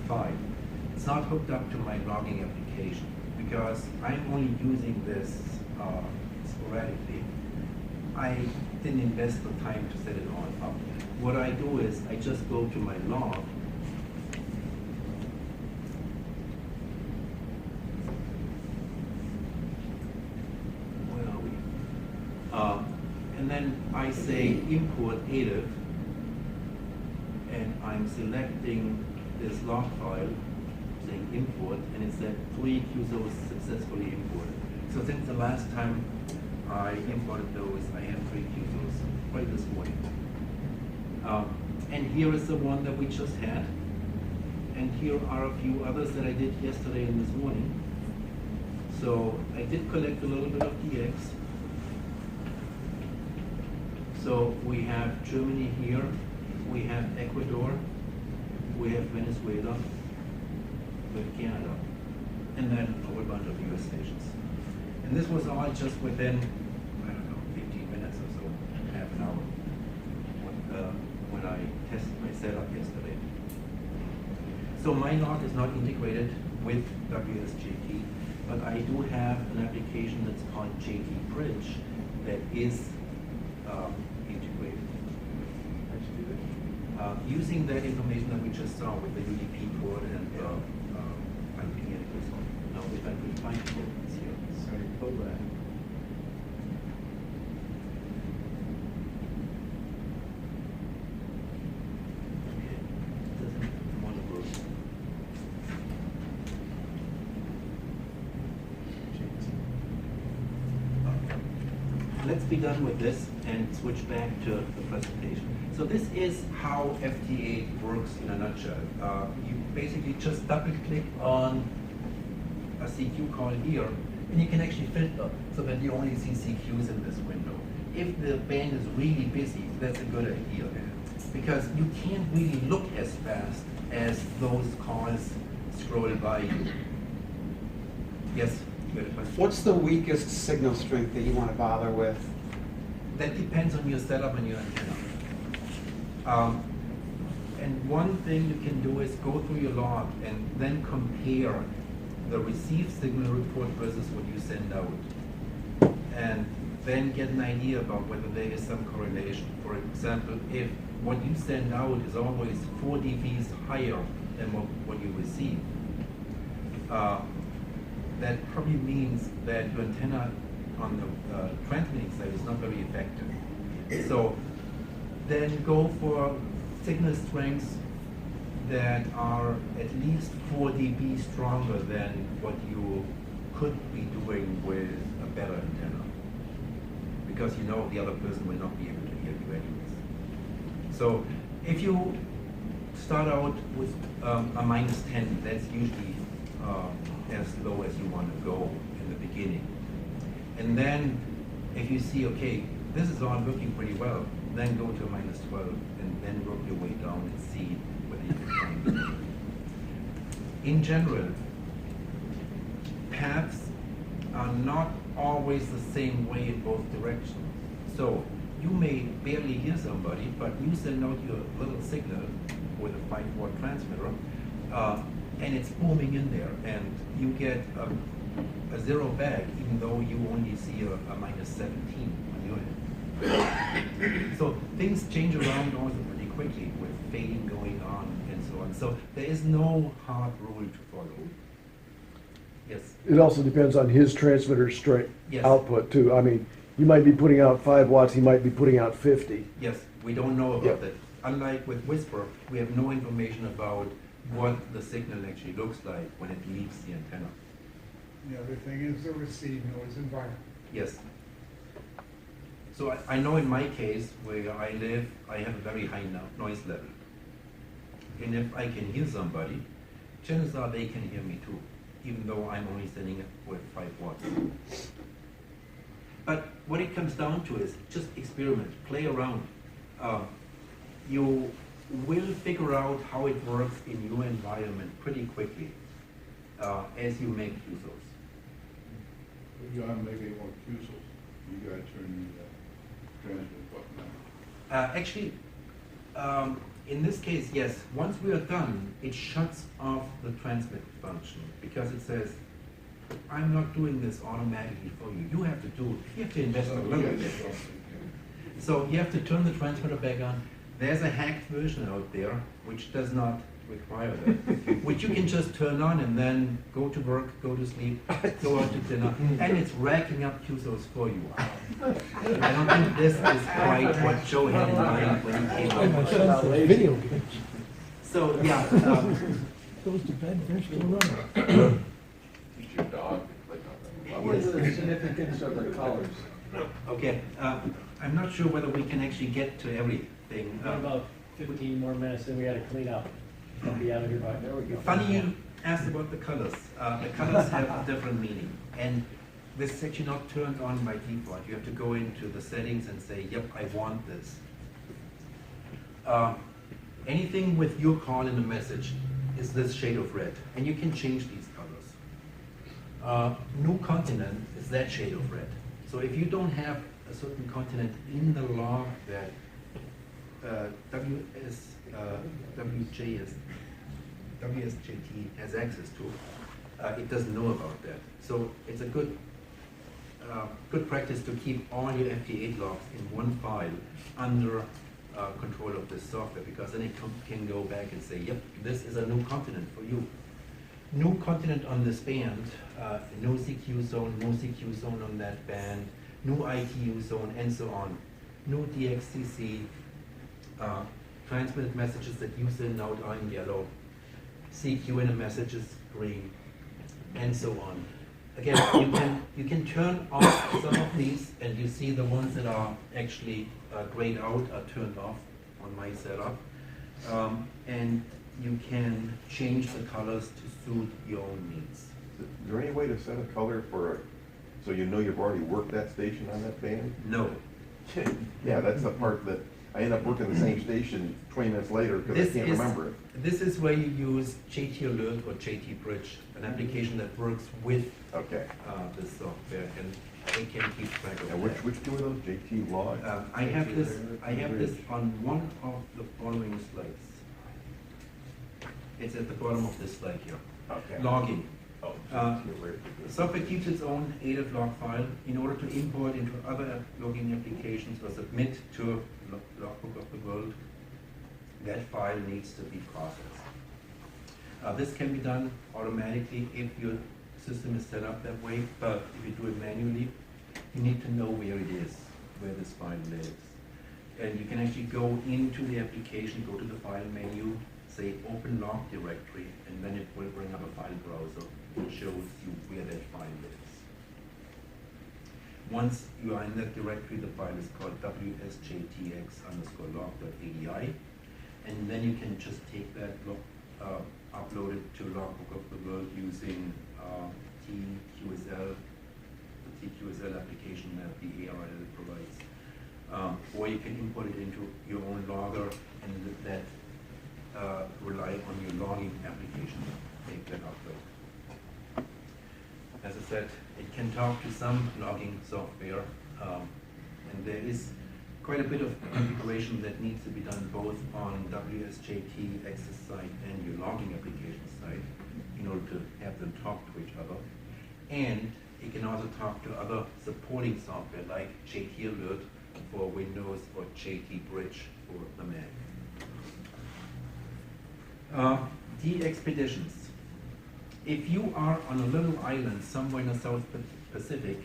file. It's not hooked up to my logging application because I'm only using this sporadically. I didn't invest the time to set it all up. What I do is I just go to my log. And then I say import ADIF, and I'm selecting this log file, saying import, and it said 3 QSOs successfully imported. So since the last time I imported those, I have 3 QSOs right this morning. And here is the one that we just had. And here are a few others that I did yesterday and this morning. So I did collect a little bit of DX. So we have Germany here, we have Ecuador, we have Venezuela, we have Canada, and then a whole bunch of US stations. And this was all just within, I don't know, 15 minutes or so, half an hour, when I tested my setup yesterday. So my log is not integrated with WSJT, but I do have an application that's called JT Bridge that is integrated. Using that information that we just saw with the UDP port and IP address. Now, if I could find it here. Sorry, pull that. Doesn't want to work. Let's be done with this and switch back to the presentation. So this is how FT8 works in a nutshell. You basically just double click on a CQ call here, and you can actually filter so that you only see CQs in this window. If the band is really busy, that's a good idea, because you can't really look as fast as those calls scroll by you. Yes, you had a question? What's the weakest signal strength that you want to bother with? That depends on your setup and your antenna. And one thing you can do is go through your log and then compare the received signal report versus what you send out. And then get an idea about whether there is some correlation. For example, if what you send out is always 4 dBs higher than what you receive, that probably means that your antenna on the transmitting side is not very effective. So then go for signal strengths that are at least 4 dB stronger than what you could be doing with a better antenna, because you know the other person will not be able to hear you anyways. So if you start out with a -10, that's usually as low as you want to go in the beginning. And then if you see, okay, this is all working pretty well, then go to a -12 and then work your way down and see whether you can find it. In general, paths are not always the same way in both directions. So you may barely hear somebody, but you send out your little signal with a 5-watt transmitter, and it's booming in there, and you get a 0 back, even though you only see a -17 on your end. So things change around also pretty quickly with fading going on and so on. So there is no hard rule to follow. Yes. It also depends on his transmitter strength Yes. output too. I mean, you might be putting out 5 watts, he might be putting out 50. Yes, we don't know about Yeah. that. Unlike with Whisper, we have no information about what the signal actually looks like when it leaves the antenna. The other thing is the receive noise environment. Yes. So I know in my case, where I live, I have a very high noise level. And if I can hear somebody, chances are they can hear me too, even though I'm only sending it with 5 watts. But what it comes down to is just experiment, play around. You will figure out how it works in your environment pretty quickly as you make QSOs. You gotta make any more QSOs. You gotta turn the transmit button on. Actually, in this case, yes. Once we are done, it shuts off the transmit function because it says, I'm not doing this automatically for you. You have to do it. You have to invest a little bit. So you have to turn the transmitter back on. There's a hacked version out there which does not require that, which you can just turn on and then go to work, go to sleep, go out to dinner, and it's racking up QSOs for you. I don't think this is quite what Joe had in mind when he came up with Video games. So, yeah. Goes to bed, they're still running. Teach your dog to click on them. What is the significance of the colors? Okay, I'm not sure whether we can actually get to everything. What about 15 more minutes, then we gotta clean up. I'll be out of here by, there we go. Funny you asked about the colors. The colors have a different meaning. And this is actually not turned on by default. You have to go into the settings and say, yep, I want this. Anything with your call in the message is this shade of red. And you can change these colors. New continent is that shade of red. So if you don't have a certain continent in the log that WSJT has access to, it doesn't know about that. So it's a good practice to keep all your FT8 logs in one file under control of this software, because then it can go back and say, yep, this is a new continent for you. New continent on this band, no CQ zone, no CQ zone on that band, new ITU zone, and so on. New DXCC, transmitted messages that you send out are in yellow, CQ in a message is green, and so on. Again, you can turn off some of these, and you see the ones that are actually grayed out are turned off on my setup. And you can change the colors to suit your own needs. Is there any way to set a color for, so you know you've already worked that station on that band? No. Yeah, that's the part that I end up working the same station 20 minutes later because I can't remember it. This is where you use JT Alert or JT Bridge, an application that works with this software, and they can keep track of and that. which two of those? JT Log? I have this on one of the following slides. It's at the bottom of this slide here. Okay. Logging. Oh, Software keeps its own ADIF log file in order to import into other logging applications or submit to Logbook of the World. That file needs to be processed. This can be done automatically if your system is set up that way, but if you do it manually, you need to know where it is, where this file lives. And you can actually go into the application, go to the file menu, say open log directory, and then it will bring up a file browser which shows you where that file is. Once you are in that directory, the file is called wsjtx_log.abi, and then you can just take that log, upload it to Logbook of the World using TQSL, the TQSL application that the ARL provides. Or you can import it into your own logger and that rely on your logging application to make that upload. As I said, it can talk to some logging software, and there is quite a bit of configuration that needs to be done both on WSJTX's side and your logging application side in order to have them talk to each other. And it can also talk to other supporting software like JT Alert for Windows or JT Bridge for the Mac. De-expeditions. If you are on a little island somewhere in the South Pacific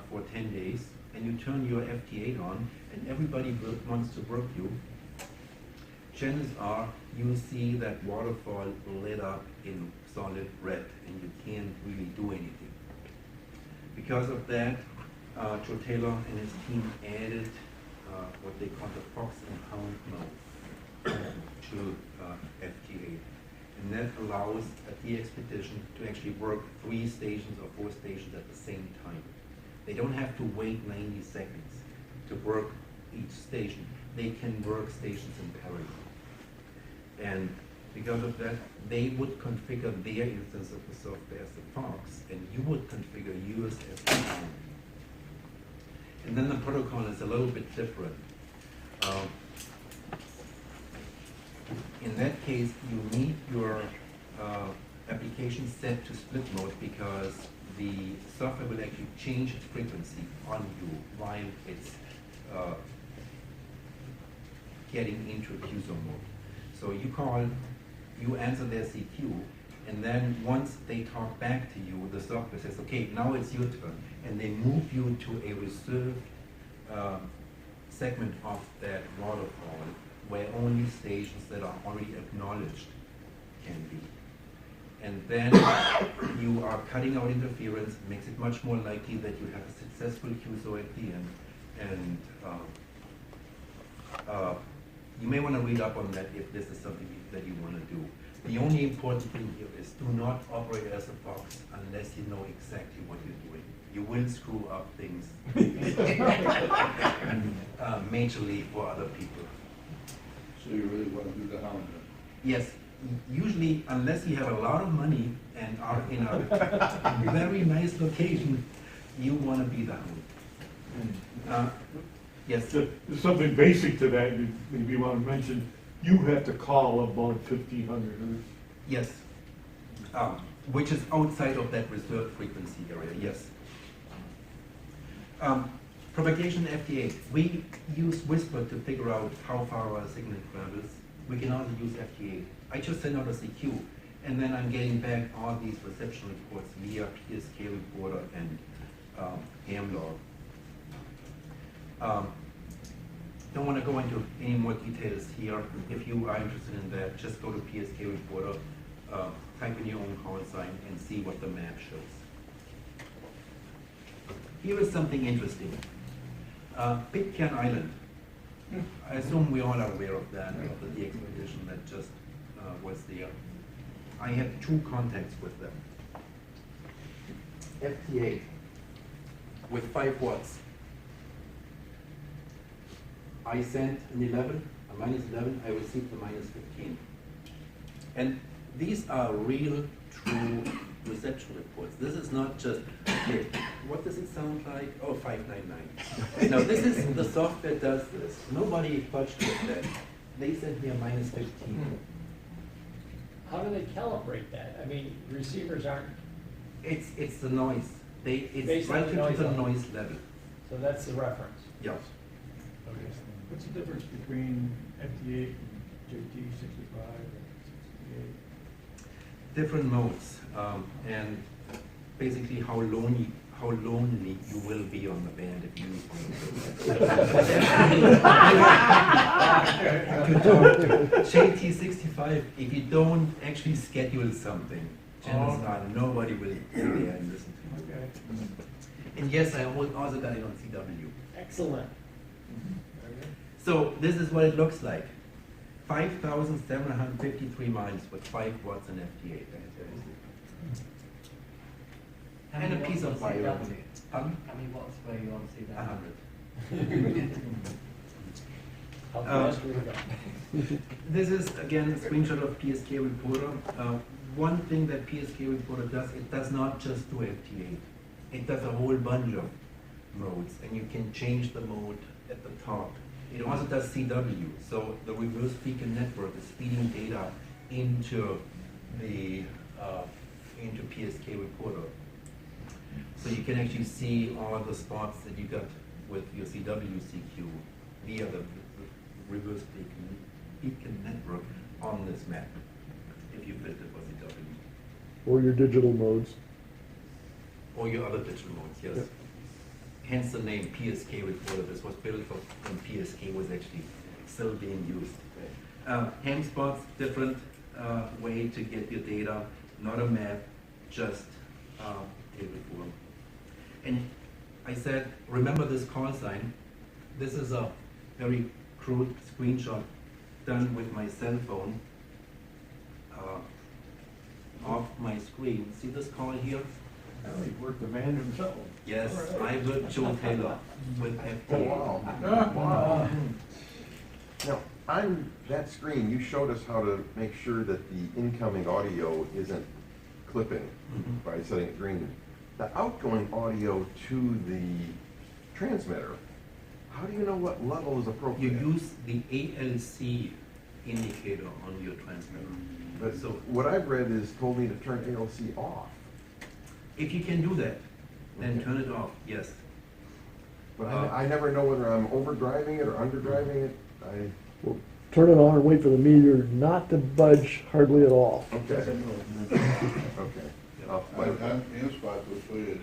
for 10 days and you turn your FT8 on and everybody wants to work you, chances are you see that waterfall lit up in solid red and you can't really do anything. Because of that, Joe Taylor and his team added what they call the Fox and Hound mode to FT8. And that allows a de-expedition to actually work 3 stations or 4 stations at the same time. They don't have to wait 90 seconds to work each station. They can work stations in parallel. And because of that, they would configure their instance of the software as the Fox, and you would configure yours as the Hound. And then the protocol is a little bit different. In that case, you need your application set to split mode because the software will actually change its frequency on you while it's getting into a QSO mode. So you answer their CQ, and then once they talk back to you, the software says, okay, now it's your turn, and they move you to a reserved segment of that waterfall where only stations that are already acknowledged can be. And then you are cutting out interference, makes it much more likely that you have a successful QSO at the end. And you may want to read up on that if this is something that you want to do. The only important thing here is do not operate as a Fox unless you know exactly what you're doing. You will screw up things majorly for other people. So you really want to do the Hound then? Yes, usually unless you have a lot of money and are in a very nice location, you want to be the Hound. Yes? There's something basic to that, you maybe want to mention, you have to call above 1500. Yes, which is outside of that reserved frequency area, yes. Propagation FT8. We use Whisper to figure out how far our signal travels. We can also use FT8. I just send out a CQ, and then I'm getting back all these reception reports via PSK reporter and HAMLog. Don't want to go into any more details here. If you are interested in that, just go to PSK reporter, type in your own call sign, and see what the map shows. Here is something interesting. Pitcairn Island. I assume we all are aware of that, of the de-expedition that just was there. I had 2 contacts with them. FT8 with 5 watts. I sent an 11, a -11, I received a -15. And these are real, true reception reports. This is not just, okay, what does it sound like? Oh, 599. No, this is, the software does this. Nobody fudged with that. They sent me a -15. How do they calibrate that? I mean, receivers aren't. It's the noise. It's Based on the relative to the noise noise level. So that's the reference. Yes. What's the difference between FT8 and JT65 or 68? Different modes, and basically how how lonely you will be on the band if you use one of those. JT65, if you don't actually schedule something, chances are nobody will sit there and listen to you. Okay. And yes, I also got it on CW. Excellent. So this is what it looks like. 5,753 miles with 5 watts in FT8. And a piece of wire. How many watts were you on CW? 100. How fast we go. This is again a screenshot of PSK Reporter. One thing that PSK Reporter does, it does not just do FT8. It does a whole bunch of modes, and you can change the mode at the top. It also does CW, so the reverse beacon network is feeding data into the into PSK Reporter. So you can actually see all the spots that you got with your CW CQ via the reverse beacon network on this map, if you filter for CW. Or your digital modes. Or your other digital modes, yes. Yep. Hence the name PSK Reporter. This was built when PSK was actually still being used. Ham spots, different way to get your data, not a map, just table form. And I said, remember this call sign. This is a very crude screenshot done with my cell phone off my screen. See this call here? Oh, he worked the van himself. Yes, I worked Joe Taylor with FT8. Oh, wow. Wow. Now, on that screen, you showed us how to make sure that the incoming audio isn't clipping by setting it green. The outgoing audio to the transmitter, how do you know what level is appropriate? You use the ALC indicator on your transmitter. But so what I've read is told me to turn ALC off. If you can do that, then turn it off, yes. But I never know whether I'm overdriving it or underdriving it. Well, turn it on and wait for the meter not to budge hardly at all. Okay. Okay. InSpot will show you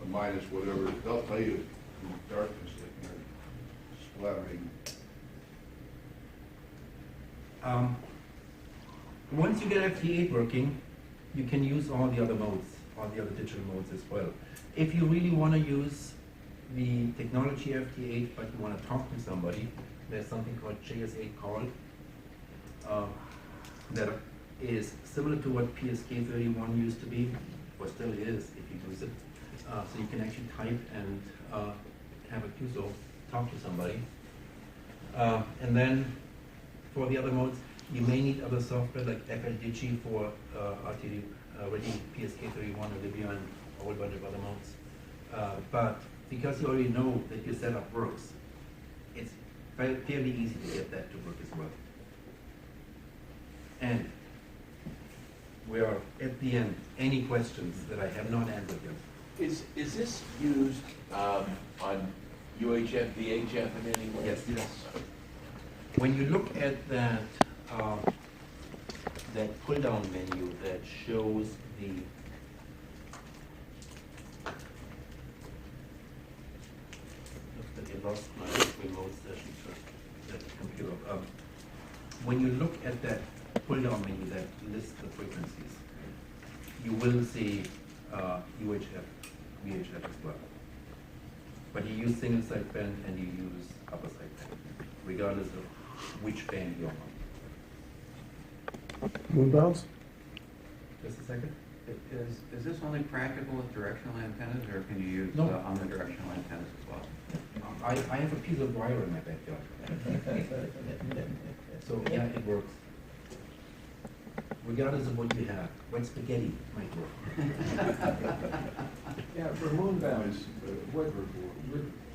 a minus whatever, they'll tell you in darkness, like you're splattering. Once you get FT8 working, you can use all the other modes, all the other digital modes as well. If you really want to use the technology FT8, but you want to talk to somebody, there's something called JS8 call that is similar to what PSK31 used to be, or still is if you use it. So you can actually type and have a QSO, talk to somebody. And then for the other modes, you may need other software like FLDigi for RTD, already PSK31 or Libya and a whole bunch of other modes. But because you already know that your setup works, it's fairly easy to get that to work as well. And we are at the end. Any questions that I have not answered yet? Is this used on UHF, VHF in any way? Yes. When you look at that that pull-down menu that shows the I lost my remote session for that computer. When you look at that pull-down menu that lists the frequencies, you will see UHF, VHF as well. But you use single sideband and you use upper sideband, regardless of which band you're on. Moonbounds? Just a second. Is this only practical with directional antennas, or can you use No. omnidirectional antennas as well? I have a piece of wire in my backyard. So yeah, it works. Regardless of what you have, white spaghetti might work. Yeah, for moonbounds, would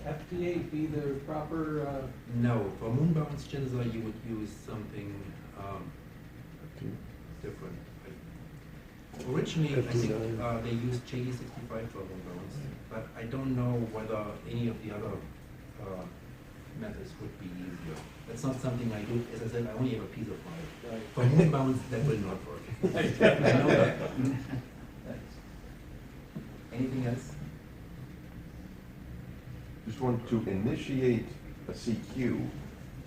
FT8 be the proper? No, for moonbounds chances are you would use something different. Originally, I think they used JD65 for moonbounds, but I don't know whether any of the other methods would be easier. That's not something I do. As I said, I only have a piece of wire. Right. For moonbounds, that will not work. I know that. Anything else? Just want to initiate a CQ.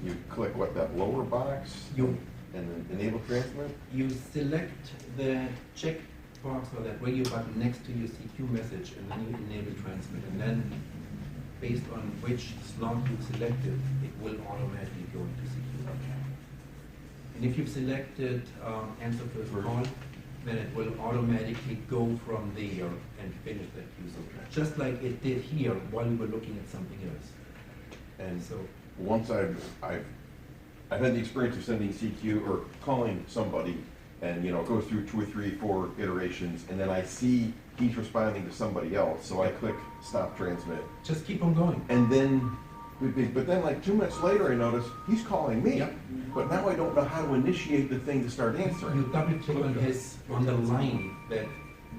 You click what, that lower box? You- And then enable transmit? You select the check box or that radio button next to your CQ message, and then you enable transmit. And then, based on which slot you've selected, it will automatically go into CQ. And if you've selected answer first call, then it will automatically go from there and finish that queue. So just like it did here while we were looking at something else. And so once I've had the experience of sending CQ or calling somebody, and it goes through 2 or 3, 4 iterations, and then I see he's responding to somebody else, so I click stop transmit. Just keep on going. And then, but then like 2 minutes later, I notice he's calling me. Yep. But now I don't know how to initiate the thing to start answering. You double click on the line that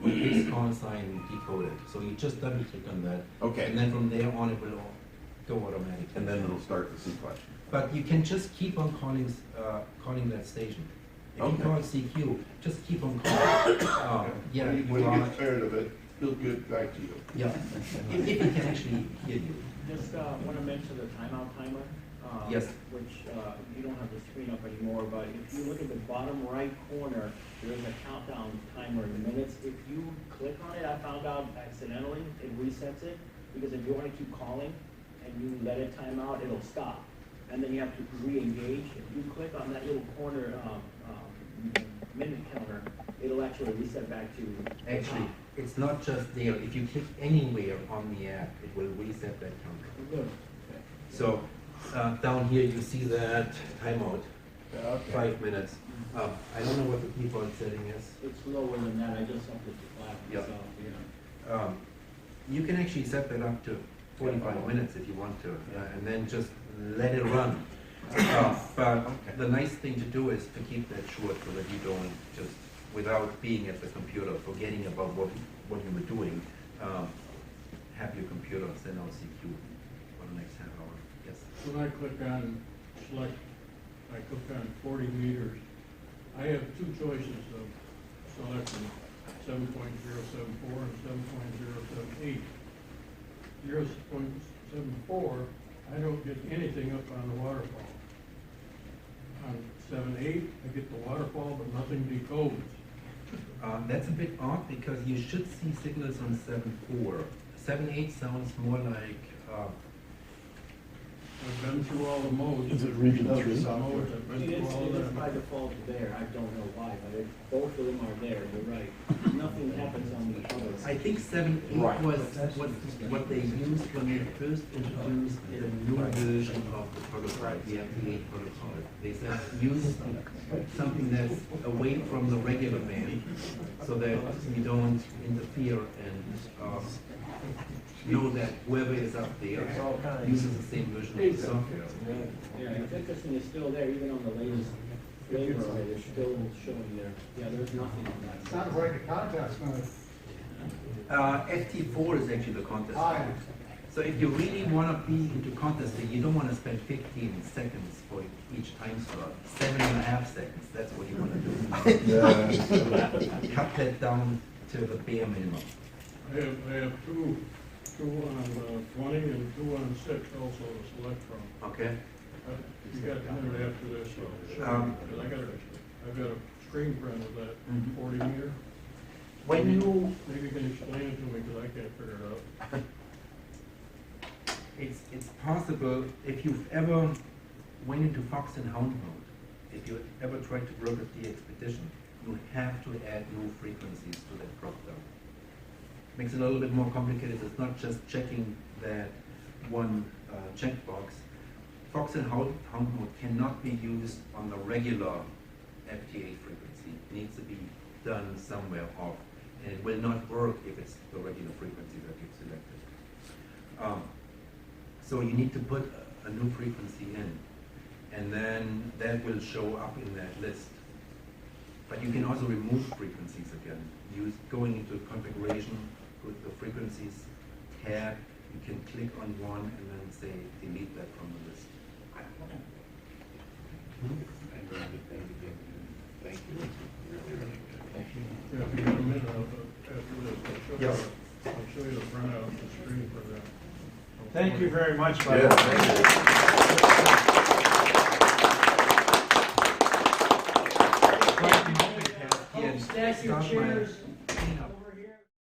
with his call sign decoded. So you just double click on that. Okay. And then from there on it will go automatically. And then it'll start the sequence. But you can just keep on calling that station. If you call CQ, just keep on calling. Yeah, When he gets tired of it, he'll get back to you. Yeah, if he can actually hear you. Just want to mention the timeout timer. Yes. Which you don't have the screen up anymore, but if you look at the bottom right corner, there is a countdown timer in minutes. If you click on it, I found out accidentally, it resets it, because if you want to keep calling and you let it time out, it'll stop. And then you have to re-engage. If you click on that little corner minute counter, it'll actually reset back to. Actually, it's not just there. If you click anywhere on the app, it will reset that counter. Good. So down here you see that timeout, Okay. 5 minutes. I don't know what the default setting is. It's lower than that. I just upped it to 5 Yeah. myself. Yeah. You can actually set that up to 45 minutes if you want to, and then just let it run. But the nice thing to do is to keep that short so that you don't just, without being at the computer, forgetting about what you were doing, have your computer send out CQ for the next half hour. Yes. When I click on select, I click on 40 meters, I have 2 choices of selecting 7.074 and 7.078. 0.74, I don't get anything up on the waterfall. On 7.8, I get the waterfall, but nothing decodes. That's a bit odd because you should see signals on 7.4. 7.8 sounds more like I've been through all the modes. Is it region I've 3? been through all It is that. by default there. I don't know why, but both of them are there. You're right. Nothing happens on the others. I think 7.8 was what they used when they first introduced the new version of the protocol, the FT8 protocol. They said use something that's away from the regular band so that you don't interfere and know that whoever is up there uses the same version of the software. Yeah, it's interesting. It's still there, even on the latest flavor of it. It's still showing there. Yeah, there's nothing on that. Sounds like a contest, FT4 is actually the contest. So if you really want to be into contesting, you don't want to spend 15 seconds for each time slot. 7.5 seconds, that's what you want to do. Cut that down to the bare minimum. I have two on 20 and 2 on 6 also to select from. Okay. You got a minute after this, so I've got a screen print of that 40 meter. When you Maybe you can explain it to me because I can't figure it out. It's possible if you've ever went into fox and hound mode, if you ever tried to work with the expedition, you have to add new frequencies to that drop down. Makes it a little bit more complicated. It's not just checking that one checkbox. Fox and hound mode cannot be used on the regular FT8 frequency. It needs to be done somewhere off, and it will not work if it's the regular frequency that you've selected. So you need to put a new frequency in, and then that will show up in that list. But you can also remove frequencies again. Going into configuration with the frequencies tab, you can click on one and then say delete that from the list. Thank you. Yeah, if you got a minute after this, I'll show you the printout, the screen for that. Thank you very much, by Yeah, the way. He had Stack your stopped my- chairs.